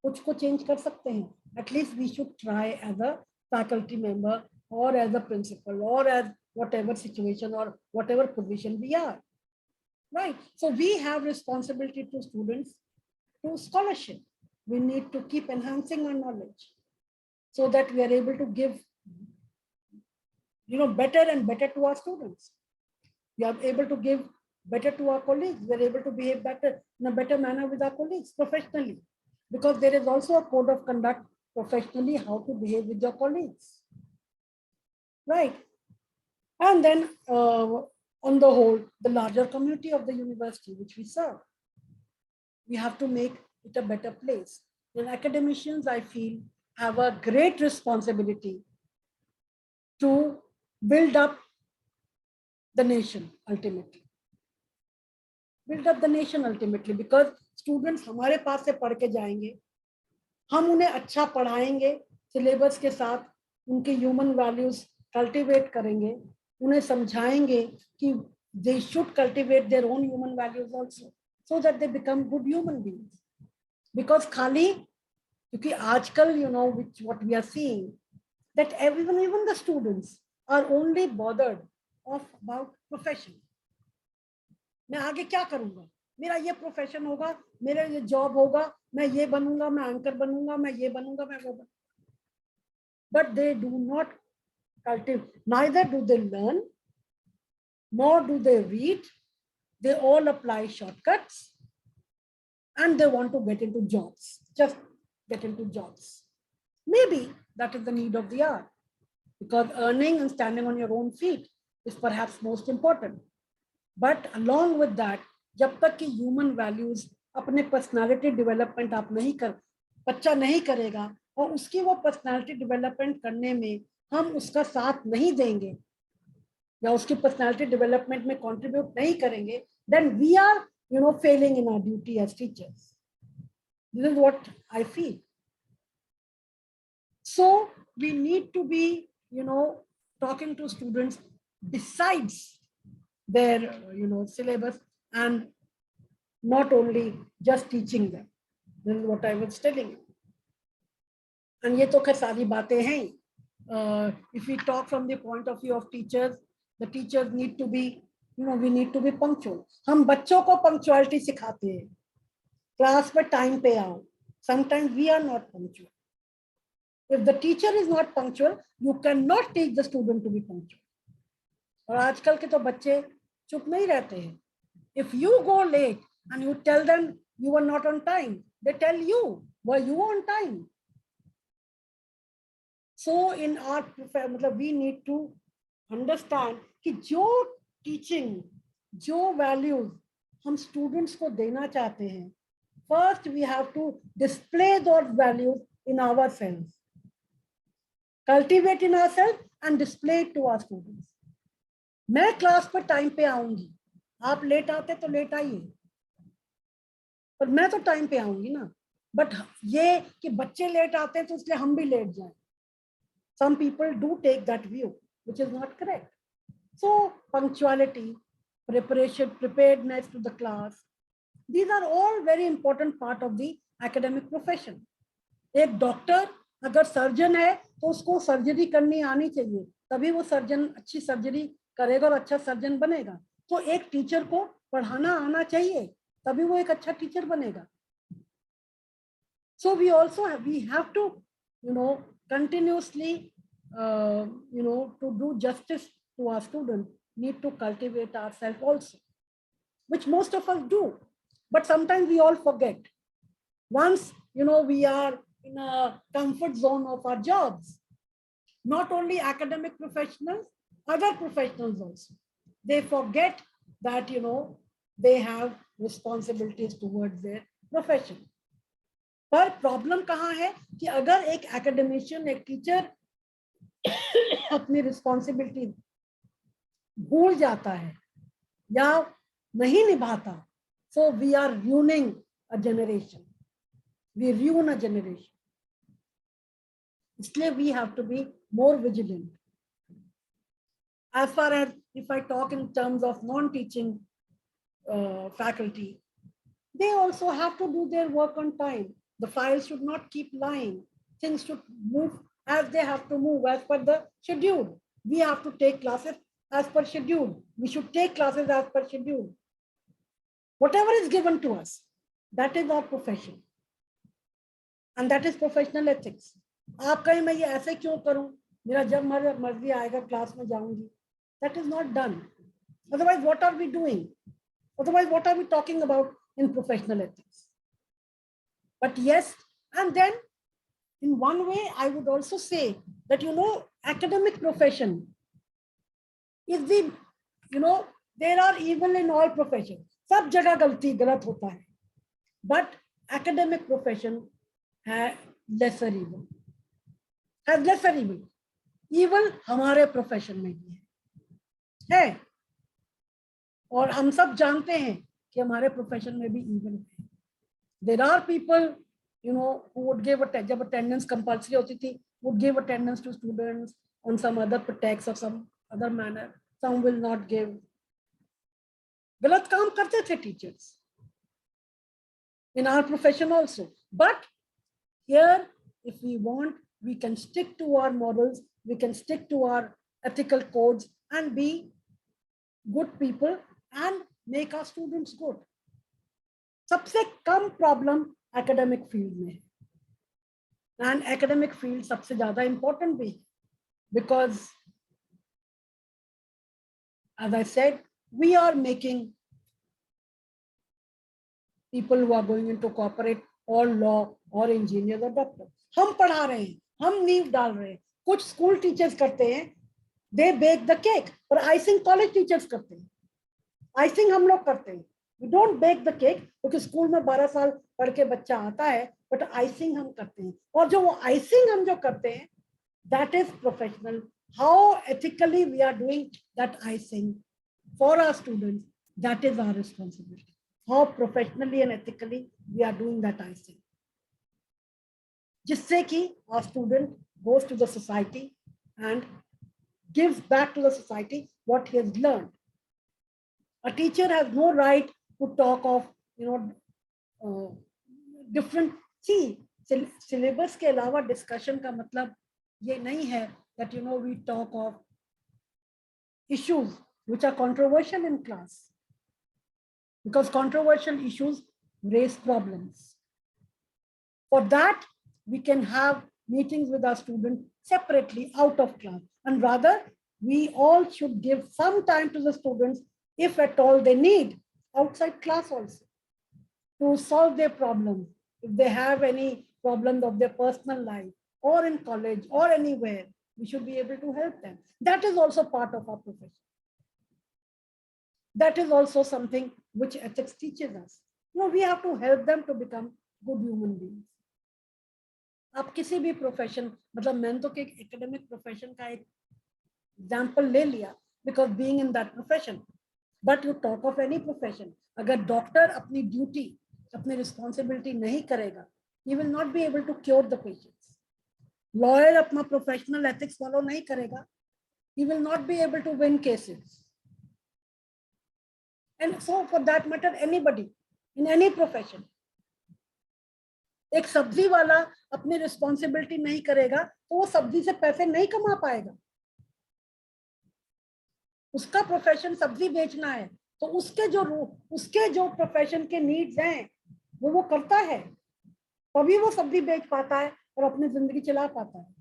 कुछ को change कर सकते हैं. At least we should try as a faculty member or as a principal or as whatever situation or whatever position we are. Right? So we have responsibility to students, to scholarship. We need to keep enhancing our knowledge so that we are able to give, better and better to our students. We are able to give better to our colleagues. We are able to behave better in a better manner with our colleagues professionally, because there is also a code of conduct professionally how to behave with your colleagues. Right? And then on the whole, the larger community of the university which we serve, we have to make it a better place. And academicians, I feel, have a great responsibility to build up the nation ultimately. Build up the nation ultimately, because students हमारे पास से पढ़ के जाएंगे, हम उन्हें अच्छा पढ़ाएंगे, syllabus के साथ उनके ह्यूमन वैल्यूज कल्टीवेट करेंगे, उन्हें समझाएंगे कि they should cultivate their own human values also, so that they become good human beings. Because खाली, क्योंकि आजकल, which what we are seeing, that everyone, even the students, are only bothered about profession. मैं आगे क्या करूंगा, मेरा ये profession होगा, मेरा ये जॉब होगा, मैं ये बनूंगा, मैं एंकर बनूंगा, मैं ये बनूंगा, मैं वो बनूंगा. But they do not cultivate, neither do they learn, nor do they read. They all apply shortcuts and they want to get into jobs, just get into jobs. Maybe that is the need of the hour, because earning and standing on your own feet is perhaps most important. But along with that, जब तक कि human values अपने personality development आप नहीं कर, बच्चा नहीं करेगा और उसकी वो पर्सनालिटी डेवलपमेंट करने में हम उसका साथ नहीं देंगे या उसकी पर्सनालिटी डेवलपमेंट में कंट्रीब्यूट नहीं करेंगे, then we are failing in our duty as teachers. This is what I feel. So we need to be talking to students besides their syllabus, and not only just teaching them. This is what I was telling you. And ये तो खैर सारी बातें हैं. If we talk from the point of view of teachers, the teachers need to be, we need to be punctual. हम बच्चों को punctuality सिखाते हैं, क्लास पे टाइम पे आओ. Sometimes we are not punctual. If the teacher is not punctual, you cannot teach the student to be punctual. और आजकल के तो बच्चे चुप नहीं रहते हैं. If you go late and you tell them you were not on time, they tell you, were you on time? So in our we need to understand कि जो teaching, जो values हम students को देना चाहते हैं, first we have to display those values in ourselves, cultivate in ourselves and display it to our students. मैं class पर टाइम पे आऊंगी, आप लेट आते तो लेट आइए, पर मैं तो टाइम पे आऊंगी ना. बट ये कि बच्चे लेट आते हैं तो इसलिए हम भी लेट जाएं. Some people do take that view, which is not correct. So punctuality, preparation, preparedness to the class, these are all very important part of the academic profession. एक डॉक्टर अगर सर्जन है तो उसको सर्जरी करनी आनी चाहिए, तभी वो सर्जन अच्छी सर्जरी करेगा और अच्छा सर्जन बनेगा. तो एक टीचर को पढ़ाना आना चाहिए, तभी वो एक अच्छा टीचर बनेगा. So we have to continuously to do justice to our students, need to cultivate ourselves also, which most of us do, but sometimes we all forget. Once we are in a comfort zone of our jobs, not only academic professionals, other professionals also, they forget that they have responsibilities towards their profession. पर problem कहाँ है कि अगर एक academician, एक teacher अपनी responsibility भूल जाता है या नहीं निभाता, so we are ruining a generation. We ruin a generation. इसलिए we have to be more vigilant. As far as if I talk in terms of non-teaching faculty, they also have to do their work on time. The files should not keep lying. Things should move as they have to move, as per the schedule. We have to take classes as per schedule. We should take classes as per schedule. Whatever is given to us, that is our profession. And that is professional ethics. आप कहें मैं ये ऐसे क्यों करूं, मेरा जब मर्जी आएगा क्लास में जाऊंगी. That is not done. Otherwise, what are we doing? Otherwise, what are we talking about in professional ethics? But yes, and then in one way, I would also say that, academic profession is the, there are evil in all professions. सब जगह गलत होता है. But academic profession has lesser evil. Has lesser evil. Evil हमारे profession में भी है. और हम सब जानते हैं कि हमारे profession में भी evil है. There are people, who would give जब attendance compulsory होती थी, would give attendance to students on some other pretext or some other manner. Some will not give. गलत काम करते थे teachers in our profession also. But here, if we want, we can stick to our models, we can stick to our ethical codes and be good people and make our students good. सबसे कम problem academic field में है, and academic field सबसे ज्यादा important भी है, because as I said, we are making people who are going into corporate or law or engineers or doctors. हम पढ़ा रहे हैं, हम नींव डाल रहे हैं। कुछ स्कूल टीचर्स करते हैं, दे बेक द केक, और आइसिंग कॉलेज टीचर्स करते हैं। आइसिंग हम लोग करते हैं, we don't bake the cake, क्योंकि स्कूल में 12 साल पढ़ के बच्चा आता है, बट आइसिंग हम करते हैं। और जो वो आइसिंग हम जो करते हैं, that is professional. How ethically we are doing that icing for our students, that is our responsibility. How professionally and ethically we are doing that icing, जिससे कि our student goes to the society and gives back to the society what he has learned. A teacher has no right to talk of, different, see, syllabus के अलावा discussion का मतलब ये नहीं है that we talk of issues which are controversial in class, because controversial issues raise problems. For that, we can have meetings with our students separately out of class, and rather we all should give some time to the students, if at all they need, outside class also, to solve their problems. If they have any problems of their personal life or in college or anywhere, we should be able to help them. That is also part of our profession. That is also something which ethics teaches us. We have to help them to become good human beings. आप किसी भी profession, मतलब मैंने तो एक academic profession का एक example ले लिया, because being in that profession, but you talk of any profession, अगर डॉक्टर अपनी ड्यूटी, अपनी रिस्पॉन्सिबिलिटी नहीं करेगा, he will not be able to cure the patients. Lawyer अपना प्रोफेशनल एथिक्स फॉलो नहीं करेगा, he will not be able to win cases. And so for that matter anybody in any profession, एक सब्जी वाला अपनी responsibility नहीं करेगा तो वो सब्जी से पैसे नहीं कमा पाएगा। उसका प्रोफेशन सब्जी बेचना है, तो उसके जो प्रोफेशन के नीड्स हैं वो करता है, तभी वो सब्जी बेच पाता है और अपनी जिंदगी चला पाता है।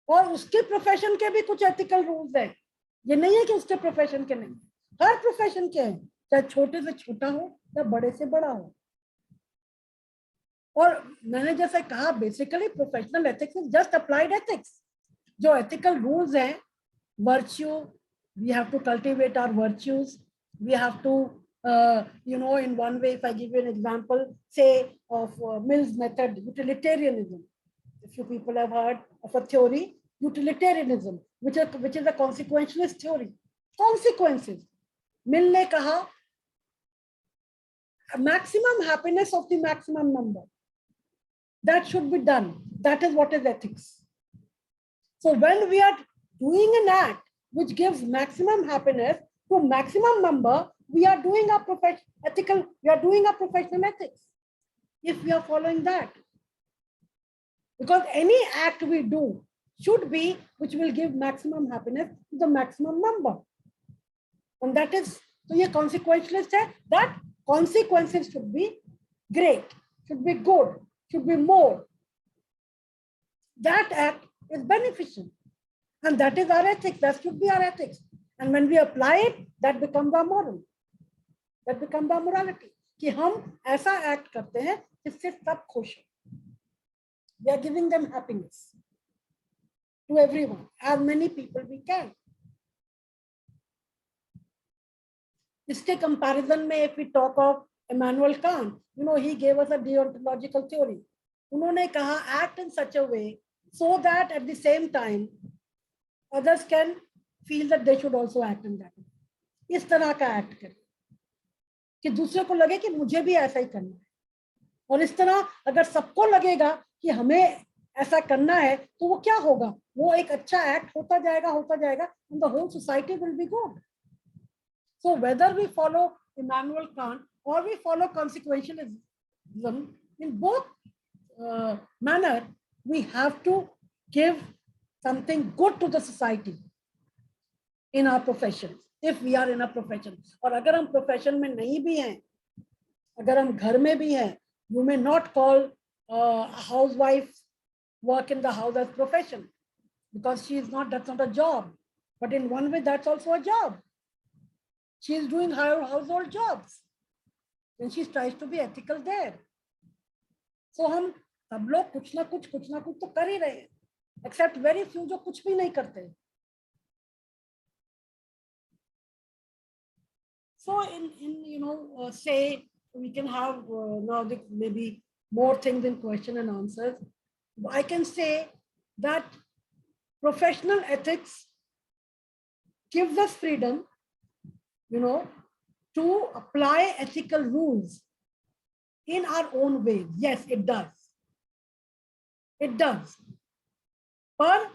और उसके प्रोफेशन के भी कुछ एथिकल रूल्स हैं, ये नहीं है कि उसके प्रोफेशन के नहीं, हर प्रोफेशन के हैं, चाहे छोटे से छोटा हो या बड़े से बड़ा हो। और मैंने जैसे कहा, basically professional ethics is just applied ethics. जो एथिकल रूल्स हैं, virtue, we have to cultivate our virtues, we have to in one way, if I give you an example, say of Mill's method, utilitarianism. If you people have heard of a theory, utilitarianism, which is a consequentialist theory. Consequences. Mill ने कहा maximum happiness of the maximum number, that should be done. That is what is ethics. So when we are doing an act which gives maximum happiness to maximum number, we are doing our professional ethics, if we are following that. Because any act we do should be which will give maximum happiness to the maximum number. And that is, so ये consequentialist है, that consequences should be great, should be good, should be more. That act is beneficial. And that is our ethics. That should be our ethics. And when we apply it, that becomes our moral. That becomes our morality. कि हम ऐसा act करते हैं जिससे सब खुश हो. We are giving them happiness to everyone, as many people we can. इसके comparison में, if we talk of Immanuel Kant, he gave us a deontological theory. उन्होंने कहा, act in such a way so that at the same time others can feel that they should also act in that way. इस तरह का act करें कि दूसरे को लगे कि मुझे भी ऐसा ही करना है। और इस तरह अगर सबको लगेगा कि हमें ऐसा करना है, तो वो क्या होगा, वो एक अच्छा act होता जाएगा, and the whole society will be good. So whether we follow Immanuel Kant or we follow consequentialism, in both manner, we have to give something good to the society in our profession, if we are in a profession. और अगर हम profession में नहीं भी हैं, अगर हम घर में भी हैं, you may not call a housewife work in the house as profession, because that's not a job. But in one way, that's also a job. She is doing her household jobs, and she tries to be ethical there. So हम सब लोग कुछ ना कुछ तो कर ही रहे हैं, except very few जो कुछ भी नहीं करते. So in say we can have now maybe more things in question and answers. I can say that professional ethics gives us freedom, to apply ethical rules in our own ways. Yes, it does. It does. But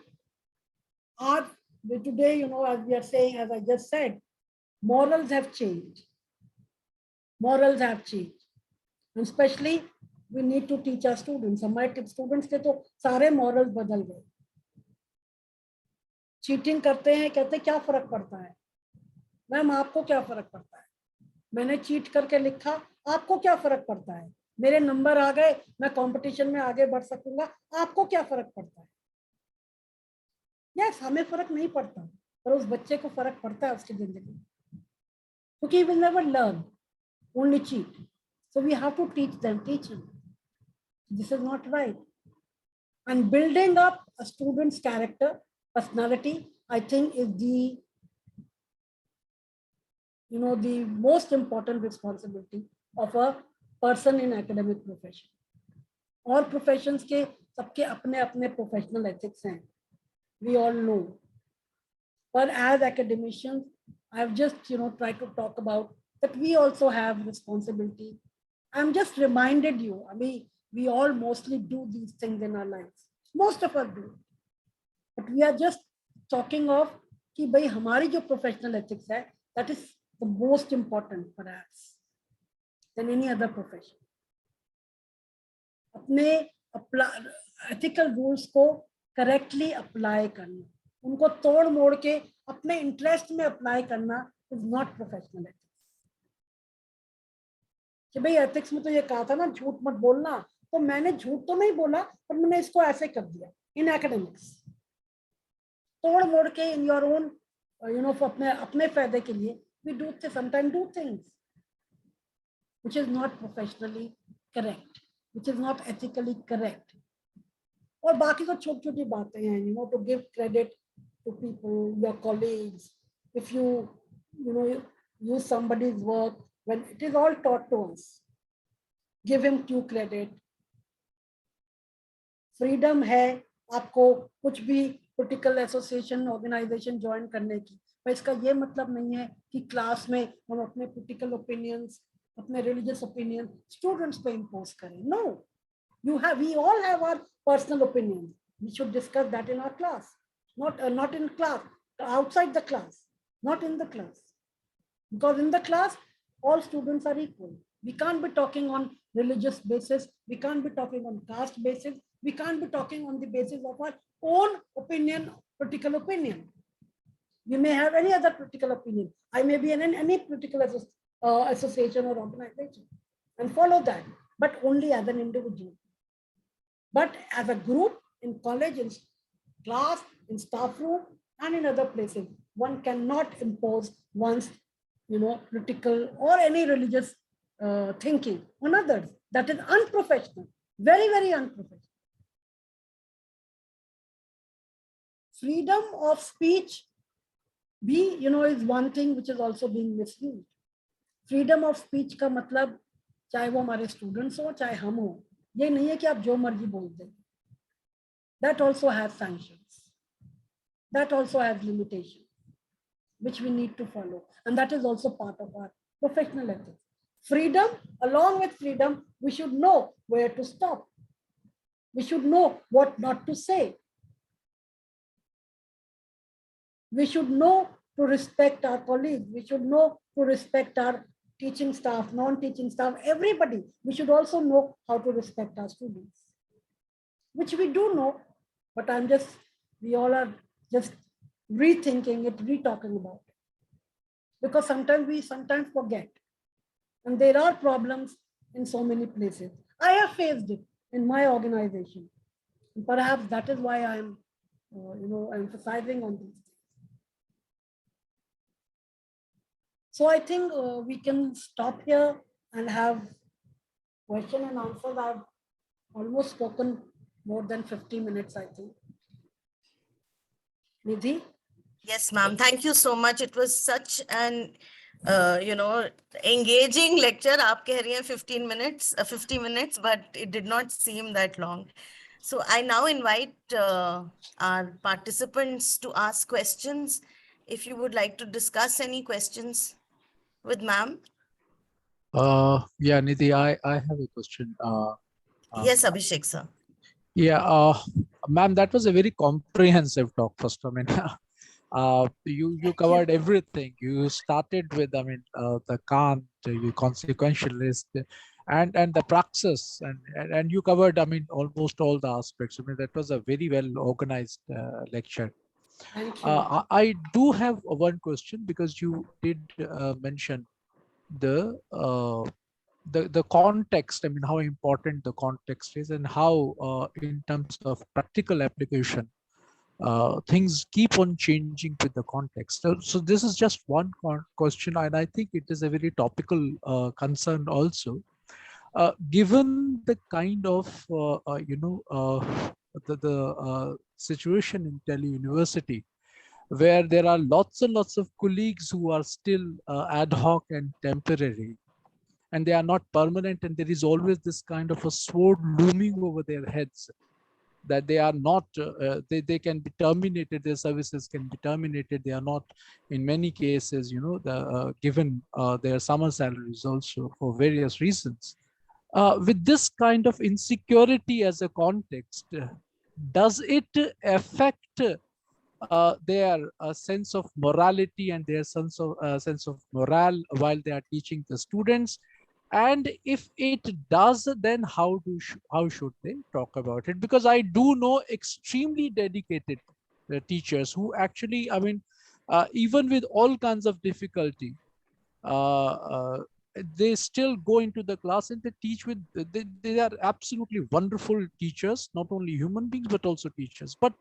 our today, as we are saying, as I just said, morals have changed. Morals have changed. And especially we need to teach our students. हमारे students के तो सारे morals बदल गए. Cheating करते हैं, कहते क्या फर्क पड़ता है? मैम आपको क्या फर्क पड़ता है? मैंने चीट करके लिखा, आपको क्या फर्क पड़ता है? मेरे नंबर आ गए, मैं कंपटीशन में आगे बढ़ सकूंगा, आपको क्या फर्क पड़ता है? यस, हमें फर्क नहीं पड़ता, पर उस बच्चे को फर्क पड़ता है उसकी जिंदगी में, क्योंकि he will never learn, only cheat. So we have to teach him. This is not right. And building up a student's character, personality, I think is the most important responsibility of a person in academic profession. All professions के सबके अपने अपने professional ethics हैं, we all know. But as academicians, I've just tried to talk about that we also have responsibility. I'm just reminded you, I mean, we all mostly do these things in our lives. Most of us do. But we are just talking of कि भाई हमारी जो professional ethics है, that is the most important perhaps than any other profession. अपने ethical rules को correctly apply करना, उनको तोड़ मोड़ के अपने interest में apply करना is not professional ethics. कि भाई ethics में तो ये कहा था ना झूठ मत बोलना, तो मैंने झूठ तो नहीं बोला, पर मैंने इसको ऐसे कर दिया. In academics, तोड़ मोड़ के in your own अपने फायदे के लिए we sometimes do things which is not professionally correct, which is not ethically correct. और बाकी तो छोटी छोटी बातें हैं, to give credit to people, your colleagues, if you use somebody's work when it is all taught to us, give him due credit. Freedom है आपको कुछ भी political association, organization join करने की, पर इसका ये मतलब नहीं है कि क्लास में हम अपने political opinions, अपने religious opinions students पे impose करें. No, we all have our personal opinions. We should discuss that in our class, not in class, outside the class, not in the class, because in the class all students are equal. We can't be talking on religious basis. We can't be talking on caste basis. We can't be talking on the basis of our own opinion, political opinion. We may have any other political opinion. I may be in any political association or organization and follow that, but only as an individual. But as a group, in college, in class, in staff room, and in other places, one cannot impose one's political or any religious thinking on others. That is unprofessional, very, very unprofessional. Freedom of speech is one thing which is also being misused. Freedom of speech का मतलब चाहे वो हमारे students हो चाहे हम हो, ये नहीं है कि आप जो मर्जी बोल दें. That also has sanctions. That also has limitations, which we need to follow. And that is also part of our professional ethics. Freedom, along with freedom, we should know where to stop. We should know what not to say. We should know to respect our colleagues. We should know to respect our teaching staff, non-teaching staff, everybody. We should also know how to respect our students, which we do know, but we all are just rethinking it, re-talking about it. Because sometimes we forget. And there are problems in so many places. I have faced it in my organization. And perhaps that is why I'm emphasizing on these things. So I think we can stop here and have question and answers. I've almost spoken more than 50 minutes, I think. Nidhi? Yes, ma'am. Thank you so much. It was such an, engaging lecture. आप कह रही हैं 15 minutes, 50 minutes, but it did not seem that long. So I now invite our participants to ask questions. If you would like to discuss any questions with ma'am. Yeah, Nidhi, I have a question. Yes, Abhishek, sir. Yeah, ma'am, that was a very comprehensive talk. First, I mean, you covered everything. You started with, I mean, the Kant, you consequentialist, and the praxis, and you covered, I mean, almost all the aspects. I mean, that was a very well organized lecture. Thank you. I do have one question, because you did mention the the context. I mean, how important the context is, and how in terms of practical application things keep on changing with the context. So this is just one question, and I think it is a very topical concern also, given the kind of the situation in Delhi University, where there are lots and lots of colleagues who are still ad hoc and temporary, and they are not permanent, and there is always this kind of a sword looming over their heads, that they are not they can be terminated, their services can be terminated, they are not, in many cases, given their summer salaries also, for various reasons. With this kind of insecurity as a context, does it affect their sense of morality and their sense of morale while they are teaching the students? And if it does, then how should they talk about it? Because I do know extremely dedicated teachers who actually, I mean, even with all kinds of difficulty, uh, uh, they still go into the class and they teach with, they are absolutely wonderful teachers, not only human beings but also teachers. But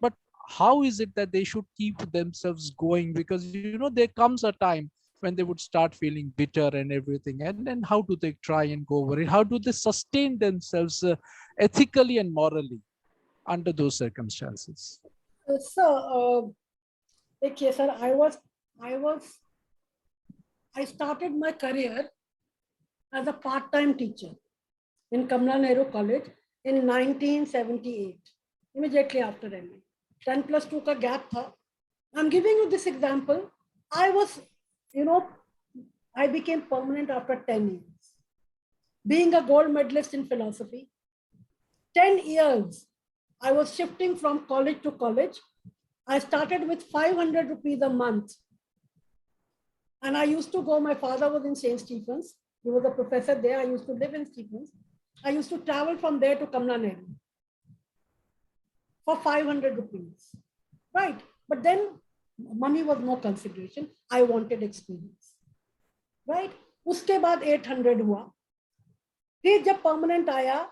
how is it that they should keep themselves going? Because there comes a time when they would start feeling bitter and everything, and how do they try and go over it? How do they sustain themselves ethically and morally under those circumstances? So, okay, sir, I started my career as a part-time teacher in Kamala Nehru College in 1978, immediately after MA. 10 plus 2 ka gap tha. I'm giving you this example. I was, you know, I became permanent after 10 years. Being a gold medalist in philosophy, 10 years, I was shifting from college to college. I started with 500 rupees a month. And I used to go, my father was in St. Stephen's. He was a professor there. I used to live in Stephen's. I used to travel from there to Kamala Nehru for 500 rupees. Right. But then money was no consideration. I wanted experience. Right. उसके बाद 800 हुआ. फिर जब permanent आया,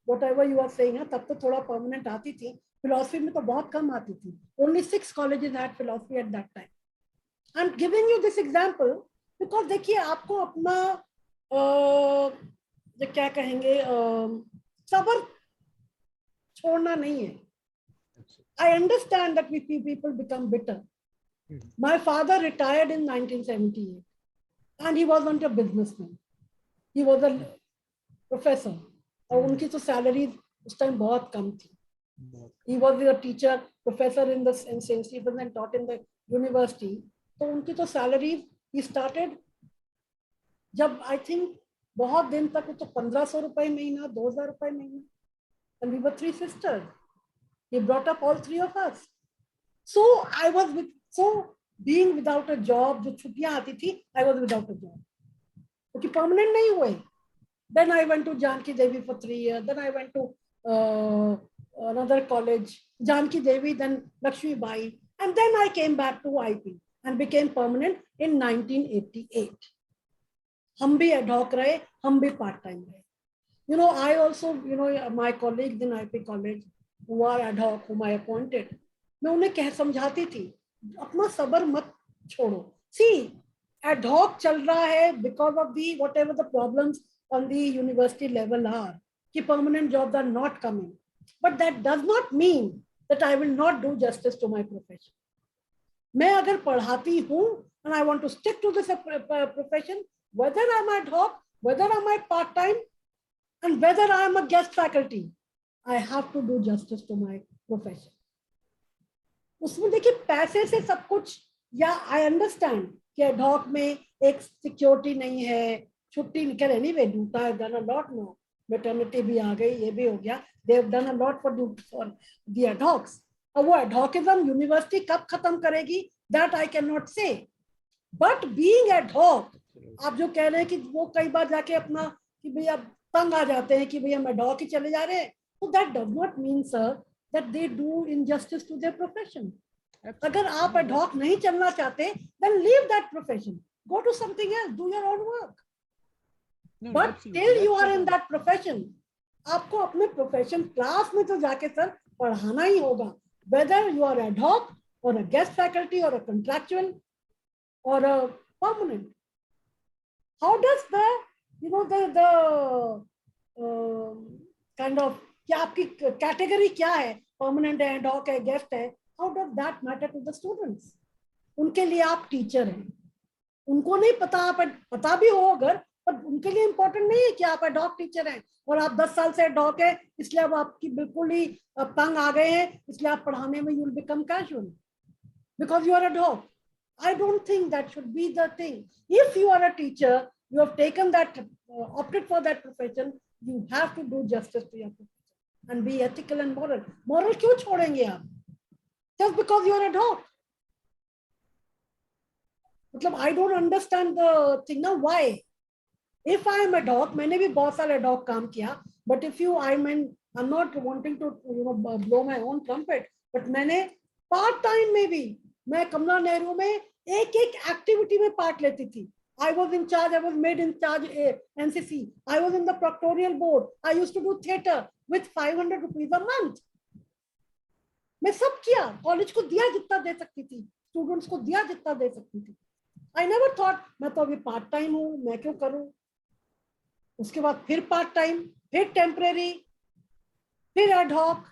whatever you are saying, तब तो थोड़ा permanent आती थी. Philosophy में तो बहुत कम आती थी. Only 6 colleges had philosophy at that time. I'm giving you this example because देखिए आपको अपना जो क्या कहेंगे सबर छोड़ना नहीं है. I understand that we people become bitter. My father retired in 1978 and he wasn't a businessman. He was a professor. और उनकी तो सैलरी उस टाइम बहुत कम थी. He was a teacher, professor in St. Stephen's and taught in the university. तो उनकी तो salary he started जब I think बहुत दिन तक तो 1500 रुपए महीना, 2000 रुपए महीना. And we were 3 sisters. He brought up all 3 of us. So I was being without a job, जो छुट्टियां आती थी, I was without a job. क्योंकि permanent नहीं हुए. Then I went to Janki Devi for 3 years. Then I went to another college, Janki Devi, then Lakshmi Bai. And then I came back to IP and became permanent in 1988. हम भी ad hoc रहे, हम भी part time रहे. I also, my colleagues in IP college who are ad hoc, whom I appointed, मैं उन्हें समझाती थी, अपना सबर मत छोड़ो. See, ad hoc चल रहा है because of the whatever the problems on the university level are. कि permanent jobs are not coming. But that does not mean that I will not do justice to my profession. मैं अगर पढ़ाती हूँ and I want to stick to this profession, whether I'm ad hoc, whether I'm at part-time, and whether I'm a guest faculty, I have to do justice to my profession. उसमें देखिए पैसे से सब कुछ, या आई अंडरस्टैंड कि ad hoc में एक सिक्योरिटी नहीं है, छुट्टी निकल, anyway due to have done a lot now, maternity भी आ गई, ये भी हो गया, they have done a lot for the ad hocs. अब वो एडहॉकिज्म यूनिवर्सिटी कब खत्म करेगी, दैट आई कैन नॉट से. बट बीइंग ad hoc, आप जो कह रहे हैं कि वो कई बार जाके अपना कि भैया तंग आ जाते हैं कि भैया हम ad hoc ही चले जा रहे हैं, तो that does not mean sir that they do injustice to their profession. अगर आप ad hoc नहीं चलना चाहते, then leave that profession, go to something else, do your own work. No, but absolutely. Till you are in that profession, आपको अपने profession class में तो जाके सर पढ़ाना ही होगा, whether you are ad hoc or a guest faculty or a contractual or a permanent. How does the, you know, the kind of, क्या आपकी category क्या है, परमानेंट है, एड हॉक है, गेस्ट है, how does that matter to the students? उनके लिए आप टीचर हैं, उनको नहीं पता, आप पता भी हो अगर, पर उनके लिए इंपॉर्टेंट नहीं है कि आप एड हॉक टीचर हैं और आप 10 साल से एड हॉक है, इसलिए अब आपकी बिल्कुल ही तंग आ गए हैं, इसलिए आप पढ़ाने में you will become casual because you are ad hoc. I don't think that should be the thing. If you are a teacher, you have taken that, opted for that profession, you have to do justice to your profession and be ethical and moral. Moral क्यों छोड़ेंगे आप? Just because you are ad hoc. मतलब I don't understand the thing now. Why? If I am ad hoc, मैंने भी बहुत साल ad hoc काम किया, but if you, I mean, I'm not wanting to, you know, blow my own trumpet, but मैंने part time में भी, मैं कमला नेहरू में एक एक एक्टिविटी में पार्ट लेती थी. I was in charge, I was made in charge NCC. I was in the proctorial board. I used to do theatre with 500 rupees a month. मैं सब किया, कॉलेज को दिया जितना दे सकती थी, स्टूडेंट्स को दिया जितना दे सकती थी. I never thought मैं तो अभी पार्ट टाइम हूँ, मैं क्यों करूँ. उसके बाद फिर पार्ट टाइम, फिर टेम्परेरी, फिर एड हॉक,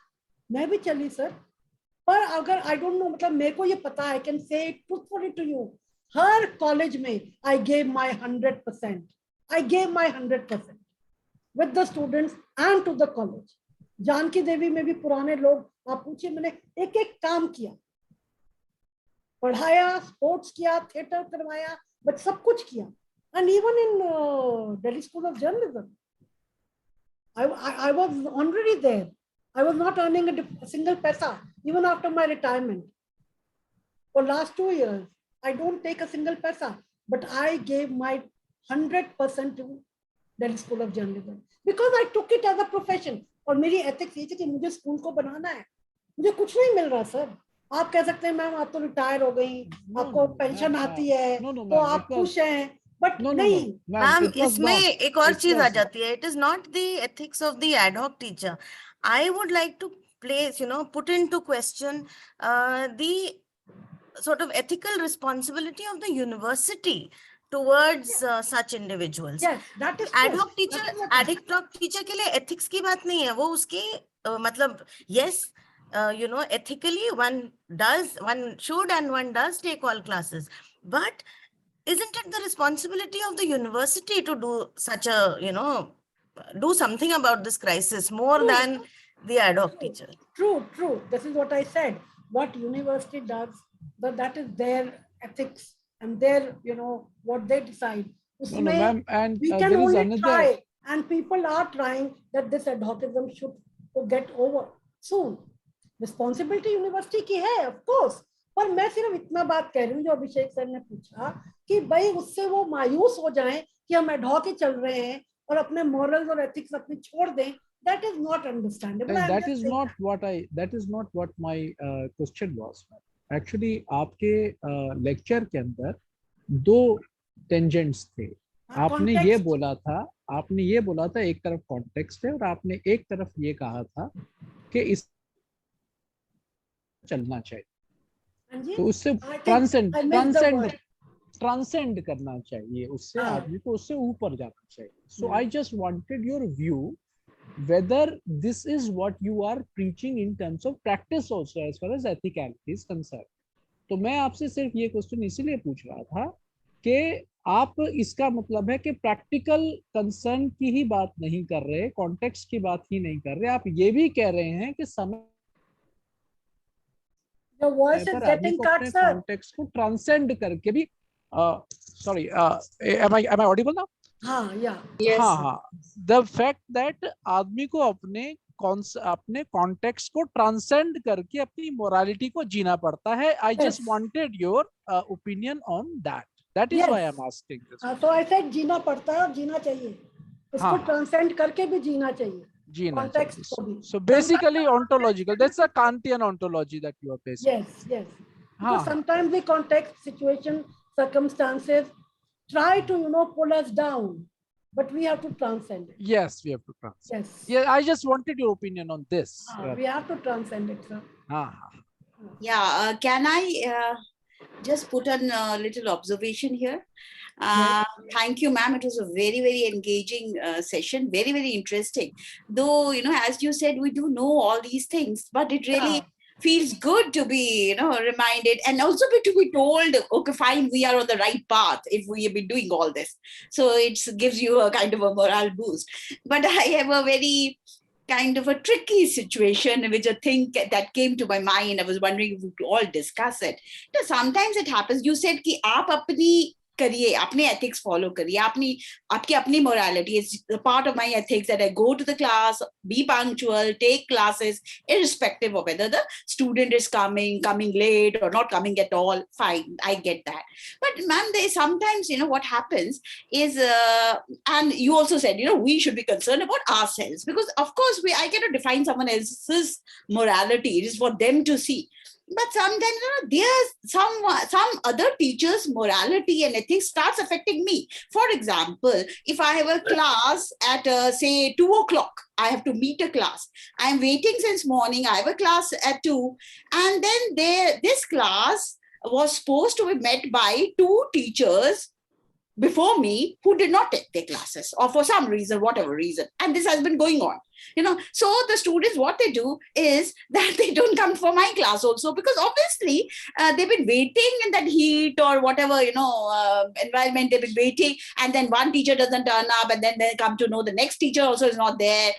मैं भी चली सर. पर अगर आई डोंट नो, मतलब मेरे को ये पता है, I can say it truthfully to you, हर कॉलेज में I gave my 100%. I gave my 100% with the students and to the college. Janaki Devi में भी पुराने लोग, आप पूछिए, मैंने एक एक काम किया, पढ़ाया, स्पोर्ट्स किया, थिएटर करवाया, बट सब कुछ किया. And even in Delhi School of Journalism, I was already there. I was not earning a single paisa even after my retirement. For last 2 years, I don't take a single paisa, but I gave my 100% to Delhi School of Journalism because I took it as a profession. और मेरी ethics ये थी कि मुझे school को बनाना है, मुझे कुछ नहीं मिल रहा सर. आप कह सकते हैं मैम आप तो रिटायर हो गई, आपको पेंशन आती है, तो आप खुश हैं, बट नहीं मैम. इसमें एक और चीज आ जाती है. It is not the ethics of the ad hoc teacher. I would like to place, you know, put into question the sort of ethical responsibility of the university towards such individuals. Yes, that is ad hoc teacher के लिए ethics की बात नहीं है, वो उसके मतलब yes, you know, ethically one should and one does take all classes, but isn't it the responsibility of the university to do such a, you know, do something about this crisis more than the ad hoc teacher? True. This is what I said. What university does, that is their ethics and their, you know, what they decide. No, ma'am, and we can only try, and people are trying that this ad hocism should get over soon. Responsibility university की है, of course. पर मैं सिर्फ इतना बात कह रही हूँ जो अभिषेक सर ने पूछा कि भाई उससे वो मायूस हो जाएं कि हम ad hoc ही चल रहे हैं और अपने morals और ethics अपने छोड़ दें. That is not understandable. And that is not what my question was. Actually, आपके lecture के अंदर 2 tangents थे. आपने ये बोला था एक तरफ context है और आपने एक तरफ ये कहा था कि इस चलना चाहिए, तो उससे transcend करना चाहिए, उससे आदमी को उससे ऊपर जाना चाहिए. So I just wanted your view whether this is what you are preaching in terms of practice also as far as ethicality is concerned. तो मैं आपसे सिर्फ ये क्वेश्चन इसीलिए पूछ रहा था कि आप इसका मतलब है कि प्रैक्टिकल कंसर्न की ही बात नहीं कर रहे, कॉन्टेक्स्ट की बात ही नहीं कर रहे, आप ये भी कह रहे हैं कि समय पर आदमी को अपने कॉन्टेक्स्ट को ट्रांसेंड करके भी sorry am I audible now? हाँ, या हाँ हाँ, द फैक्ट दैट आदमी को अपने कॉन्टेक्स्ट को ट्रांसेंड करके अपनी मोरालिटी को जीना पड़ता है. I just wanted your opinion on that is why I am asking this. तो आई सेड जीना पड़ता है और जीना चाहिए, इसको ट्रांसेंड करके भी जीना चाहिए, जीना कॉन्टेक्स्ट चाहिए. को भी. So basically ontological, that's a Kantian ontology that you are basing. Yes. Because sometimes the context, situation, circumstances try to, pull us down, but we have to transcend it. Yes, we have to transcend. Yes. Yeah, I just wanted your opinion on this. We have to transcend it, sir. Yeah, can I just put a little observation here? Thank you, ma'am. It was a very, very engaging session, very, very interesting. Though, as you said, we do know all these things, but it really feels good to be, reminded, and also to be told, okay, fine, we are on the right path if we have been doing all this. So it gives you a kind of a morale boost. But I have a very kind of a tricky situation, which a thing that came to my mind. I was wondering if we could all discuss it. Sometimes it happens. You said कि आप अपनी करिए, अपने ethics follow करिए, आपकी अपनी morality is a part of my ethics that I go to the class, be punctual, take classes, irrespective of whether the student is coming late or not coming at all. Fine, I get that. But ma'am, there is sometimes, what happens is, and you also said, we should be concerned about ourselves, because of course I cannot define someone else's morality. It is for them to see. But sometimes there's some other teacher's morality and ethics starts affecting me. For example, if I have a class at say 2:00, I have to meet a class. I'm waiting since morning. I have a class at 2, and then this class was supposed to be met by 2 teachers before me who did not take their classes, or for some reason, whatever reason, and this has been going on. So the students, what they do is that they don't come for my class also, because obviously they've been waiting in that heat or whatever, environment. They've been waiting, and then one teacher doesn't turn up, and then they come to know the next teacher also is not there.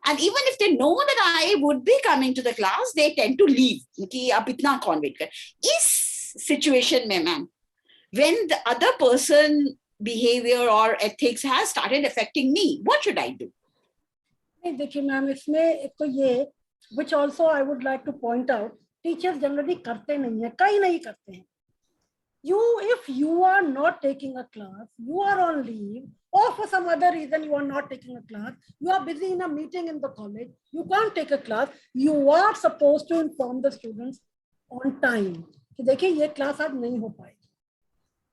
And even if they know that I would be coming to the class, they tend to leave. Ki ab itna kaun wait kar. Is situation mein, ma'am, when the other person behavior or ethics has started affecting me, what should I do? देखिए ma'am, इसमें एक तो ये, which also I would like to point out, teachers generally करते नहीं है, कई नहीं करते हैं. If you are not taking a class, you are on leave, or for some other reason you are not taking a class, you are busy in a meeting in the college, you can't take a class, you are supposed to inform the students on time कि देखिए ये class आज नहीं हो पाएगी.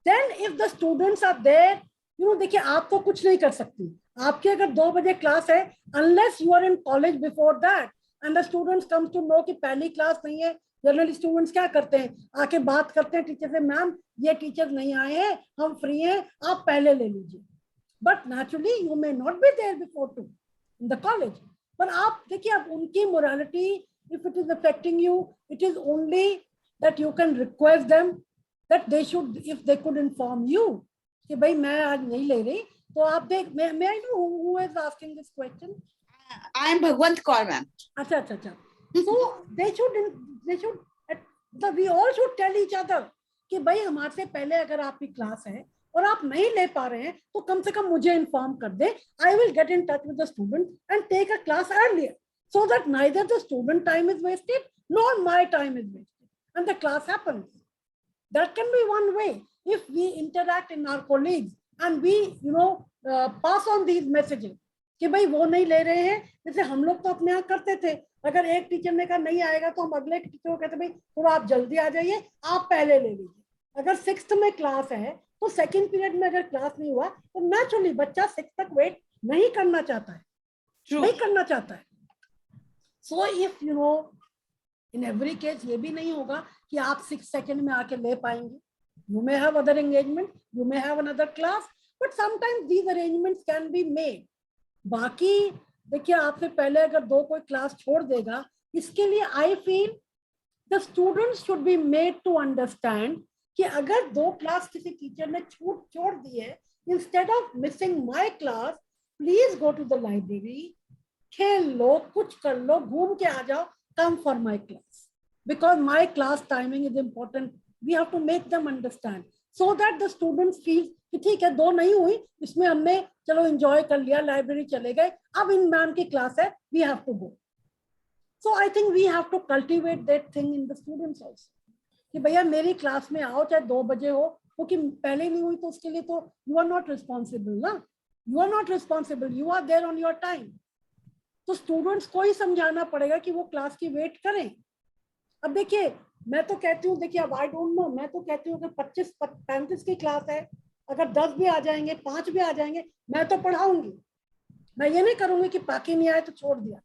Then if the students are there, देखिए आप तो कुछ नहीं कर सकती. आपके अगर 2 बजे क्लास है, unless you are in college before that, and the students comes to know कि पहली क्लास नहीं है, जनरली स्टूडेंट्स क्या करते हैं, आके बात करते हैं टीचर से, मैम ये टीचर नहीं आए हैं, हम फ्री हैं, आप पहले ले लीजिए. But naturally you may not be there before 2 in the college. पर आप देखिए, आप उनकी morality, if it is affecting you, it is only that you can request them that they should, if they could inform you कि भाई मैं आज नहीं ले रही, तो आप देख, may I know who is asking this question? I am Bhagwant Kaur, ma'am. अच्छा. So they should, we all should tell each other कि भाई हमारे से पहले अगर आपकी क्लास है और आप नहीं ले पा रहे हैं, तो कम से कम मुझे इन्फॉर्म कर दे. I will get in touch with the student and take a class earlier, so that neither the student time is wasted nor my time is wasted, and the class happens. That can be one way. If we interact in our colleagues and we, pass on these messages कि भाई वो नहीं ले रहे हैं, जैसे हम लोग तो अपने यहाँ करते थे, अगर एक टीचर ने कहा नहीं आएगा तो हम अगले टीचर को कहते भाई थोड़ा आप जल्दी आ जाइए, आप पहले ले लीजिए. अगर 6th में क्लास है तो 2nd पीरियड में अगर क्लास नहीं हुआ तो नेचुरली बच्चा 6 तक वेट नहीं करना चाहता है. नहीं करना चाहता है. So if in every case ये भी नहीं होगा कि आप 6 सेकंड में आके ले पाएंगे. You may have other engagement, you may have another class, but sometimes these arrangements can be made. बाकी देखिए आपसे पहले अगर 2 कोई क्लास छोड़ देगा, इसके लिए I feel the students should be made to understand कि अगर 2 क्लास किसी टीचर ने छोड़ दी है, instead of missing my class, please go to the library, खेल लो, कुछ कर लो, घूम के आ जाओ, come for my class, because my class timing is important. We have to make them understand so that the students feel कि ठीक है 2 नहीं हुई, इसमें हमने चलो एंजॉय कर लिया, लाइब्रेरी चले गए, अब इन मैम की क्लास है, we have to go. So I think we have to cultivate that thing in the students also. कि भैया मेरी क्लास में आओ, चाहे 2 बजे हो, क्योंकि पहले नहीं हुई तो उसके लिए तो यू आर नॉट रिस्पॉन्सिबल ना, you are not responsible, you are there on your time. तो स्टूडेंट्स को ही समझाना पड़ेगा कि वो क्लास की वेट करें. अब देखिए मैं तो कहती हूँ, देखिए अब आई डोंट नो, मैं तो कहती हूँ अगर 25-35 की क्लास है, अगर 10 भी आ जाएंगे, 5 भी आ जाएंगे, मैं तो पढ़ाऊंगी. मैं ये नहीं करूंगी कि बाकी नहीं आए तो छोड़ दिया.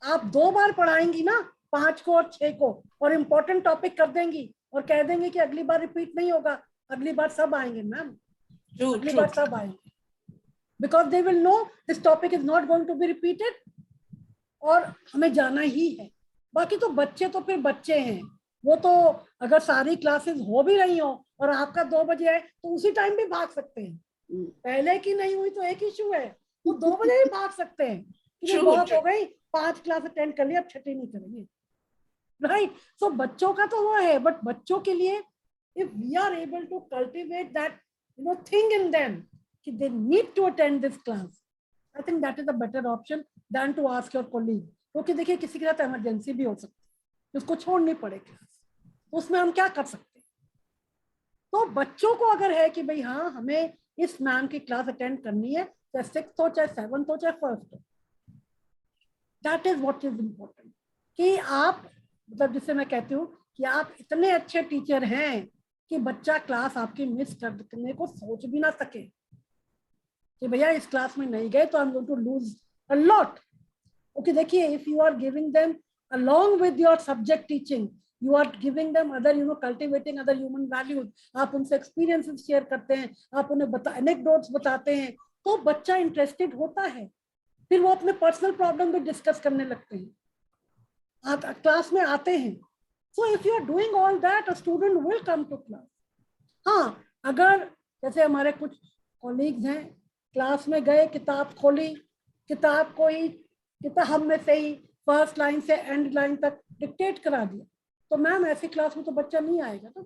आप 2 बार पढ़ाएंगी ना, 5 को और 6 को, और इम्पोर्टेंट टॉपिक कर देंगी और कह देंगे कि अगली बार रिपीट नहीं होगा, अगली बार सब आएंगे मैम, अगली बार सब आएंगे, because they will know this topic is not going to be repeated और हमें जाना ही है. बाकी तो बच्चे तो फिर बच्चे हैं, वो तो अगर सारी क्लासेस हो भी रही हो और आपका 2 बजे है तो उसी टाइम भी भाग सकते हैं. पहले की नहीं हुई तो एक इशू है, वो 2 बजे भी भाग सकते हैं कि बहुत हो गई, 5 क्लास अटेंड कर लिया, अब छठी नहीं करेंगे, राइट. सो बच्चों का तो वो है, बट बच्चों के लिए if we are able to cultivate that thing in them कि they need to attend this class, I think that is a better option then to ask your colleague. क्योंकि देखिए किसी के साथ इमरजेंसी भी हो सकती है, उसको छोड़नी पड़े क्लास, तो उसमें हम क्या कर सकते हैं. तो बच्चों को अगर है कि भाई हाँ हमें इस मैम की क्लास अटेंड करनी है, चाहे 6th हो, चाहे 7th हो, चाहे 1st हो, that is what is important. कि आप मतलब जिसे मैं कहती हूँ कि आप इतने अच्छे टीचर हैं कि बच्चा क्लास आपकी मिस करने को सोच भी ना सके कि भैया इस क्लास में नहीं गए तो I am going to lose a lot. Okay देखिए if you are giving them along with your subject teaching, you are giving them other cultivating other human values, आप उनसे experiences share करते हैं, आप उन्हें anecdotes बताते हैं, तो बच्चा इंटरेस्टेड होता है, फिर वो अपने पर्सनल प्रॉब्लम भी डिस्कस करने लगते हैं, क्लास में आते हैं. So if you are doing all that a student will come to class. हाँ अगर जैसे हमारे कुछ कॉलीग्स हैं, क्लास में गए, किताब खोली, किताब को ही किताब में से ही फर्स्ट लाइन से एंड लाइन तक डिक्टेट करा दिया, तो मैम ऐसी क्लास में तो बच्चा नहीं आएगा ना,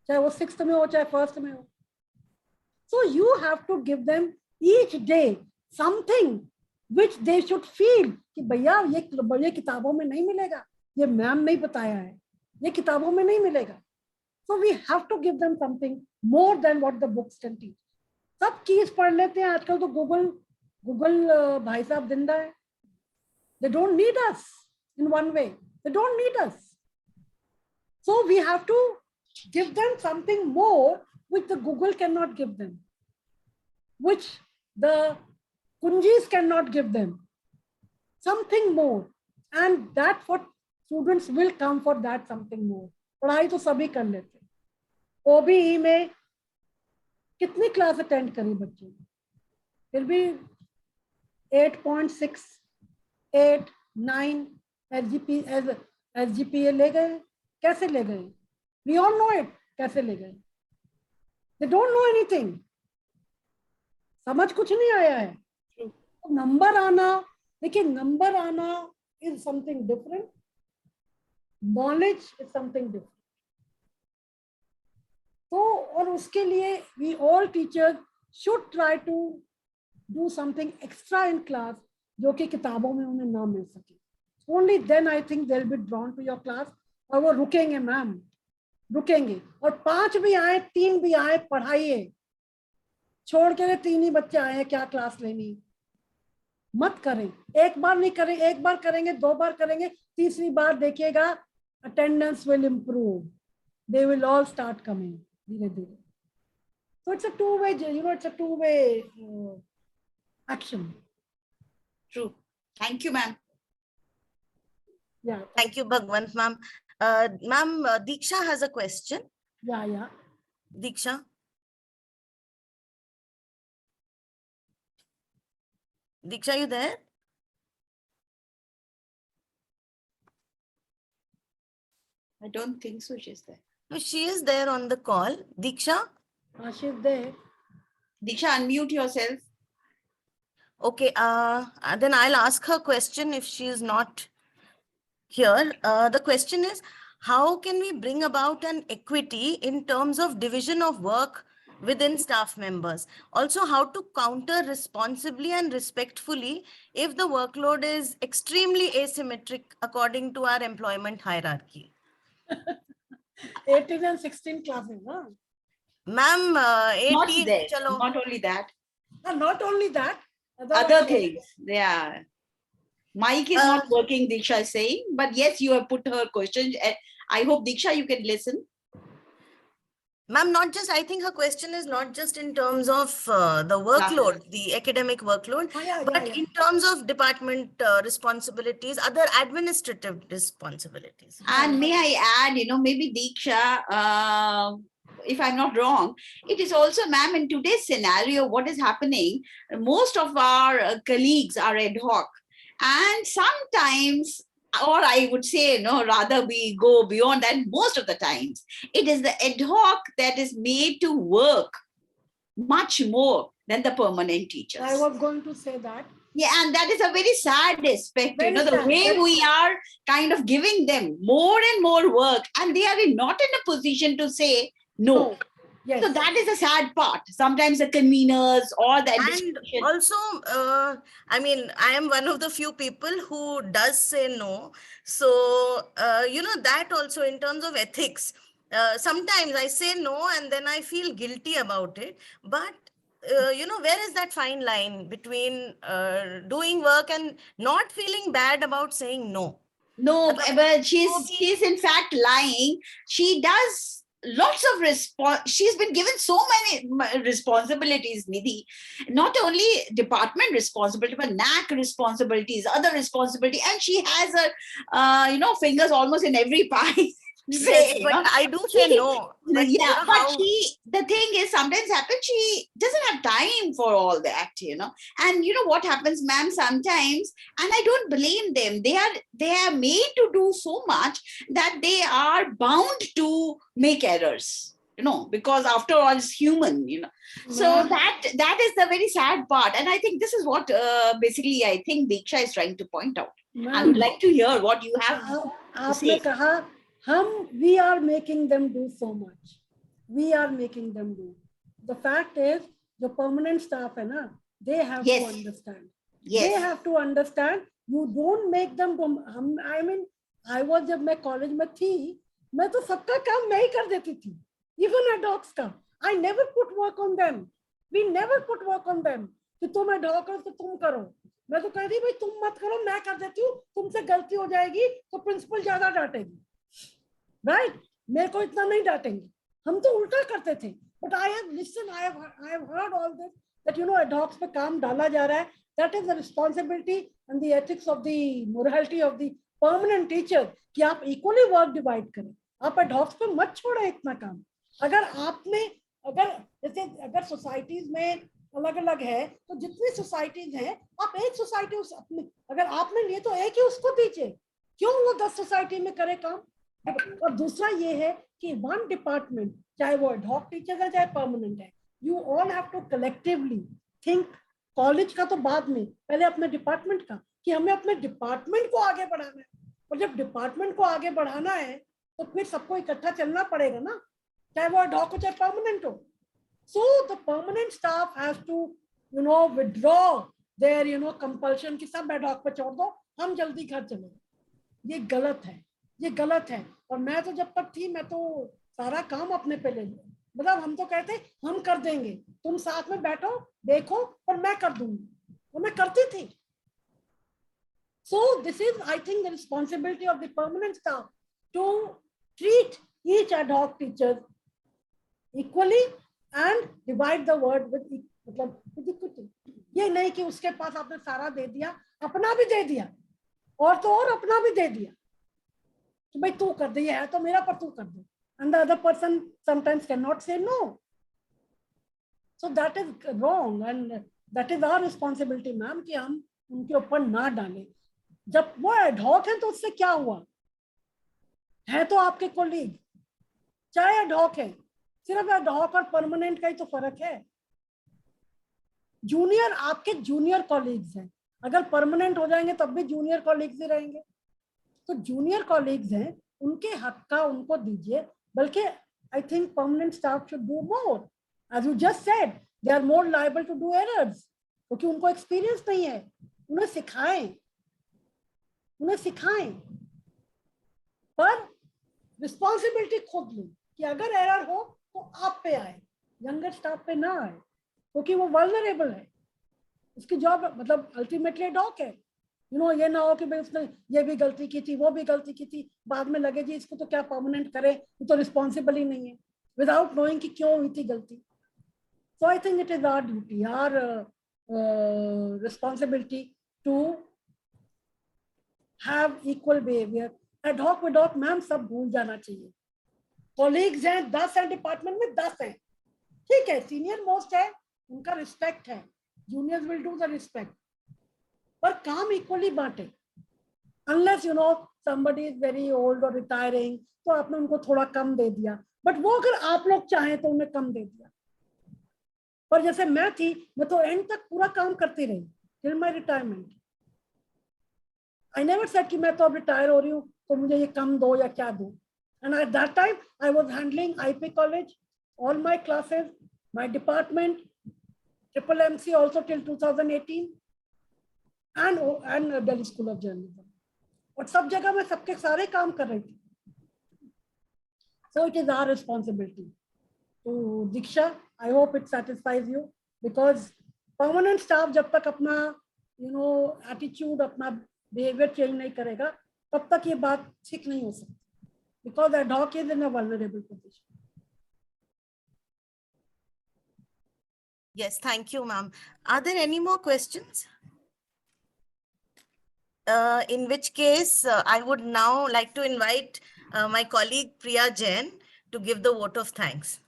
चाहे वो 6th में हो चाहे 1st में हो. So you have to give them each day something which they should feel कि भैया ये किताबों में नहीं मिलेगा, ये मैम ने बताया है, ये किताबों में नहीं मिलेगा. So we have to give them something more than what the books can teach. सब चीज पढ़ लेते हैं आजकल तो, गूगल भाई साहब जिंदा है. They don't need us in one way. They don't need us. So we have to give them something more which the Google cannot give them, which the Kunjis cannot give them. Something more. And that what students will come for that something more. पढ़ाई तो सभी कर लेते हैं. OBE में कितनी class attend करी बच्चों ने, फिर भी 8.6 8 9 SGPA ले गए. कैसे ले गए? We all know it. कैसे ले गए? They don't know anything. समझ कुछ नहीं आया है. नंबर आना, देखिए नंबर आना is something different. Knowledge is something different. तो और उसके लिए we all teachers should try to do something extra in class जो कि किताबों में उन्हें ना मिल सके. Only then I think they'll be drawn to your class. और वो रुकेंगे मैम, रुकेंगे. और 5 भी आए, 3 भी आए, पढ़ाइए. छोड़ के 3 ही बच्चे आए हैं, क्या क्लास लेनी. मत करें, एक बार नहीं करें, एक बार करेंगे, 2 बार करेंगे, तीसरी बार देखिएगा attendance will improve. They will all start coming धीरे धीरे. So it's a two-way, it's a two-way action. True. Thank you, ma'am. Yeah. Thank you, Bhagwant ma'am. Ma'am, Diksha has a question. Yeah. Diksha. Diksha, you there? I don't think so. She's there. No, she is there on the call. Diksha? She's there. Diksha, unmute yourself. Okay, then I'll ask her question if she is not here. The question is, how can we bring about an equity in terms of division of work within staff members? Also, how to counter responsibly and respectfully if the workload is extremely asymmetric according to our employment hierarchy? 18 and 16 classes, huh? Ma'am, Not 18, there. chalo. Not only that. And not only that, Other things. Yeah. Mic is not working, Diksha is saying. But yes, you have put her question. I hope, Diksha, you can listen. Ma'am, not just, I think her question is not just in terms of the workload, the academic workload, but in terms of department responsibilities, other administrative responsibilities. And may I add, maybe Diksha, if I'm not wrong, it is also, ma'am, in today's scenario, what is happening, most of our colleagues are ad hoc. And sometimes, or I would say, rather we go beyond that, most of the times, it is the ad hoc that is made to work much more than the permanent teachers. I was going to say that. Yeah, and that is a very sad aspect, Very the sad, way we are kind of giving them more and more work, and they are not in a position to say no. Yes. So that is a sad part. Sometimes the conveners or the administration. And also, I mean, I am one of the few people who does say no. So, that also in terms of ethics, sometimes I say no and then I feel guilty about it. But, where is that fine line between doing work and not feeling bad about saying no? No, but she's in fact lying. She does lots of she's been given so many responsibilities, Nidhi, not only department responsibility but NAC responsibilities, other responsibility, and she has her fingers almost in every pie. Yes, but I do say no. But, but the thing is, sometimes happens, she doesn't have time for all that, and what happens, ma'am, sometimes, and I don't blame them, they are made to do so much that they are bound to make errors, because after all it's human, so that is the very sad part. And I think this is what basically I think Diksha is trying to point out. I would like to hear what you have to say. We are making them do so much. We are making them do. The fact is, the permanent staff, they have to understand. Yes. They have to understand. You don't make them do. I mean, I was जब मैं college में थी, मैं तो सबका काम मैं ही कर देती थी. Even ad hocs का. I never put work on them. We never put work on them. कि तुम ad hoc करो तो तुम करो. मैं तो कहती भाई तुम मत करो, मैं कर देती हूँ. तुमसे गलती हो जाएगी तो प्रिंसिपल ज्यादा डांटेगी. Right? मेरे को इतना नहीं डांटेंगे. हम तो उल्टा करते थे. But I have heard all this that ad hocs पे काम डाला जा रहा है. That is the responsibility and the ethics of the morality of the permanent teacher कि आप equally work divide करें. आप ad hocs पे मत छोड़ो इतना काम. अगर आपने अगर सोसाइटीज में अलग अलग है तो जितनी सोसाइटीज हैं आप एक सोसाइटी अपने अगर आपने लिए तो एक ही उसको दीजिए. क्यों वो 10 सोसाइटी में करे काम. और दूसरा ये है कि वन डिपार्टमेंट चाहे वो ad hoc टीचर है चाहे परमानेंट है, you all have to collectively think. College का तो बाद में, पहले अपने डिपार्टमेंट का कि हमें अपने डिपार्टमेंट को आगे बढ़ाना है. और जब डिपार्टमेंट को आगे बढ़ाना है तो फिर सबको इकट्ठा चलना पड़ेगा ना, चाहे वो ad hoc हो चाहे परमानेंट हो. So the permanent staff has to withdraw their compulsion कि सब ad hoc पे छोड़ दो, हम जल्दी घर चले. ये गलत है, ये गलत है. और मैं तो जब तक थी मैं तो सारा काम अपने पे ले लिया. मतलब हम तो कहते हम कर देंगे, तुम साथ में बैठो देखो और मैं कर दूंगी, और मैं करती थी. So this is, I think, the responsibility of the permanent staff to treat each ad hoc teacher equally and divide the work with equity. ये नहीं कि उसके पास आपने सारा दे दिया, अपना भी दे दिया, और तो और अपना भी दे दिया कि भाई तू कर दे, ये है तो मेरा पर तू कर दे. And the other person sometimes cannot say no. So that is wrong, and that is our responsibility, ma'am, कि हम उनके ऊपर ना डालें. जब वो ad hoc है तो उससे क्या हुआ. है तो आपके कोलीग, चाहे एडहॉक है, सिर्फ एडहॉक और परमानेंट का ही तो फर्क है। जूनियर आपके जूनियर कॉलीग्स हैं, अगर परमानेंट हो जाएंगे तब भी जूनियर कॉलीग्स ही रहेंगे। तो जूनियर कॉलीग्स हैं, उनके हक का उनको दीजिए, बल्कि I think permanent staff should do more. As you just said, they are more liable to do errors, क्योंकि उनको एक्सपीरियंस नहीं है। उन्हें सिखाएं, उन्हें सिखाएं, पर रिस्पॉन्सिबिलिटी खुद लो कि अगर एरर हो तो आप पे आए, यंगर स्टाफ पे ना आए, क्योंकि वो वल्नरेबल है। उसकी जॉब मतलब अल्टीमेटली डॉक है। ये ना हो कि भाई उसने ये भी गलती की थी, वो भी गलती की थी, बाद में लगे जी इसको तो क्या परमानेंट करे, ये तो रिस्पॉन्सिबल ही नहीं है, विदाउट नोइंग कि क्यों हुई थी गलती। So I think it is our duty, our responsibility to have equal behaviour. Ad hoc विडॉक मैम सब भूल जाना चाहिए। कॉलीग्स हैं 10 हैं, डिपार्टमेंट में 10 हैं, ठीक है, सीनियर मोस्ट है, उनका रिस्पेक्ट है, juniors will do the respect, पर काम इक्वली बांटे। Unless somebody is very old or retiring, तो आपने उनको थोड़ा कम दे दिया, बट वो अगर आप लोग चाहें तो उन्हें कम दे दिया। पर जैसे मैं थी, मैं तो एंड तक पूरा काम करती रही till my retirement. I never said कि मैं तो अब रिटायर हो रही हूँ तो मुझे ये कम दो या क्या दो। And at that time I was handling IP college, all my classes, my department, triple MC also till 2018, and Delhi School of Journalism. और सब जगह मैं सबके सारे काम कर रही थी। So it is our responsibility. तो दीक्षा, I hope it satisfies you, because permanent staff जब तक अपना attitude, अपना behavior change नहीं करेगा, तब तक ये बात ठीक नहीं हो सकती, because ad hoc is in a vulnerable position. Yes, thank you, ma'am. Are there any more questions? In which case, I would now like to invite my colleague Priya Jain to give the vote of thanks.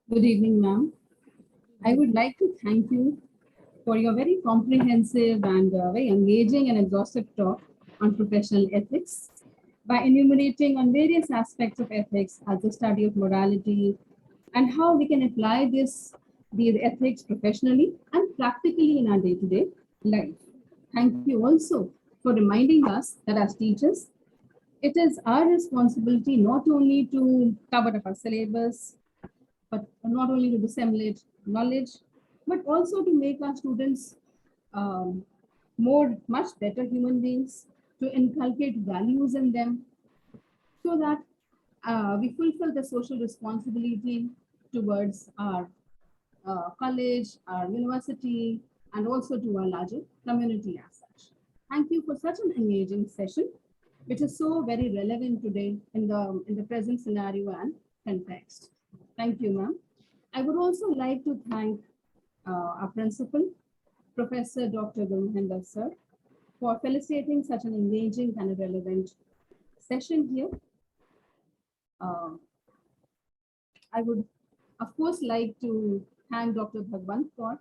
Good evening, ma'am. I would like to thank you for your very comprehensive and very engaging and exhaustive talk on professional ethics by enumerating on various aspects of ethics as the study of morality and how we can apply these ethics professionally and practically in our day-to-day life. Thank you also for reminding us that as teachers, it is our responsibility not only to cover up our syllabus, but not only to disseminate knowledge, but also to make our students much better human beings, to inculcate values in them, so that we fulfill the social responsibility towards our college, our university, and also to our larger community as such. Thank you for such an engaging session, which is so very relevant today in the present scenario and context. Thank you, ma'am. I would also like to thank our principal, Professor Dr. Gurmahendra sir, for facilitating such an engaging and relevant session here. I would, of course, like to thank Dr. Bhagwant Kaur,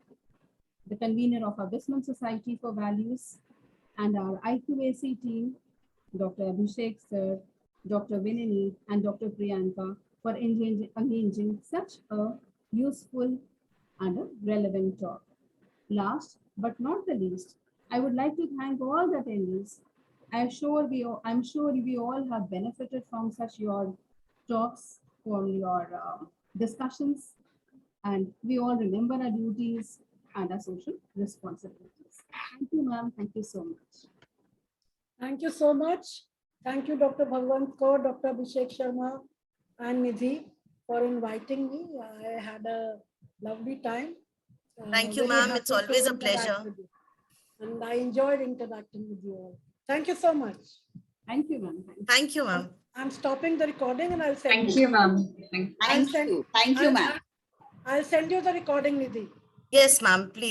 the convener of our Bisman Society for Values, and our IQAC team, Dr. Abhishek sir, Dr. Vinini, and Dr. Priyanka, for engaging such a useful and a relevant talk. Last but not the least, I would like to thank all the attendees. I'm sure we all have benefited from such your talks, from your discussions, and we all remember our duties and our social responsibilities. Thank you, ma'am. Thank you so much. Thank you so much. Thank you, Dr. Bhagwant Kaur, Dr. Abhishek Sharma, and Nidhi for inviting me. I had a lovely time. Thank you, Very ma'am. It's happy to always a interact pleasure. with you. And I enjoyed interacting with you all. Thank you so much. Thank you, ma'am. Thank you, ma'am. I'm stopping the recording and I'll send Thank you. you, ma'am. Thank you. Thank you, ma'am. I'll send you the recording, Nidhi. Yes, ma'am, please.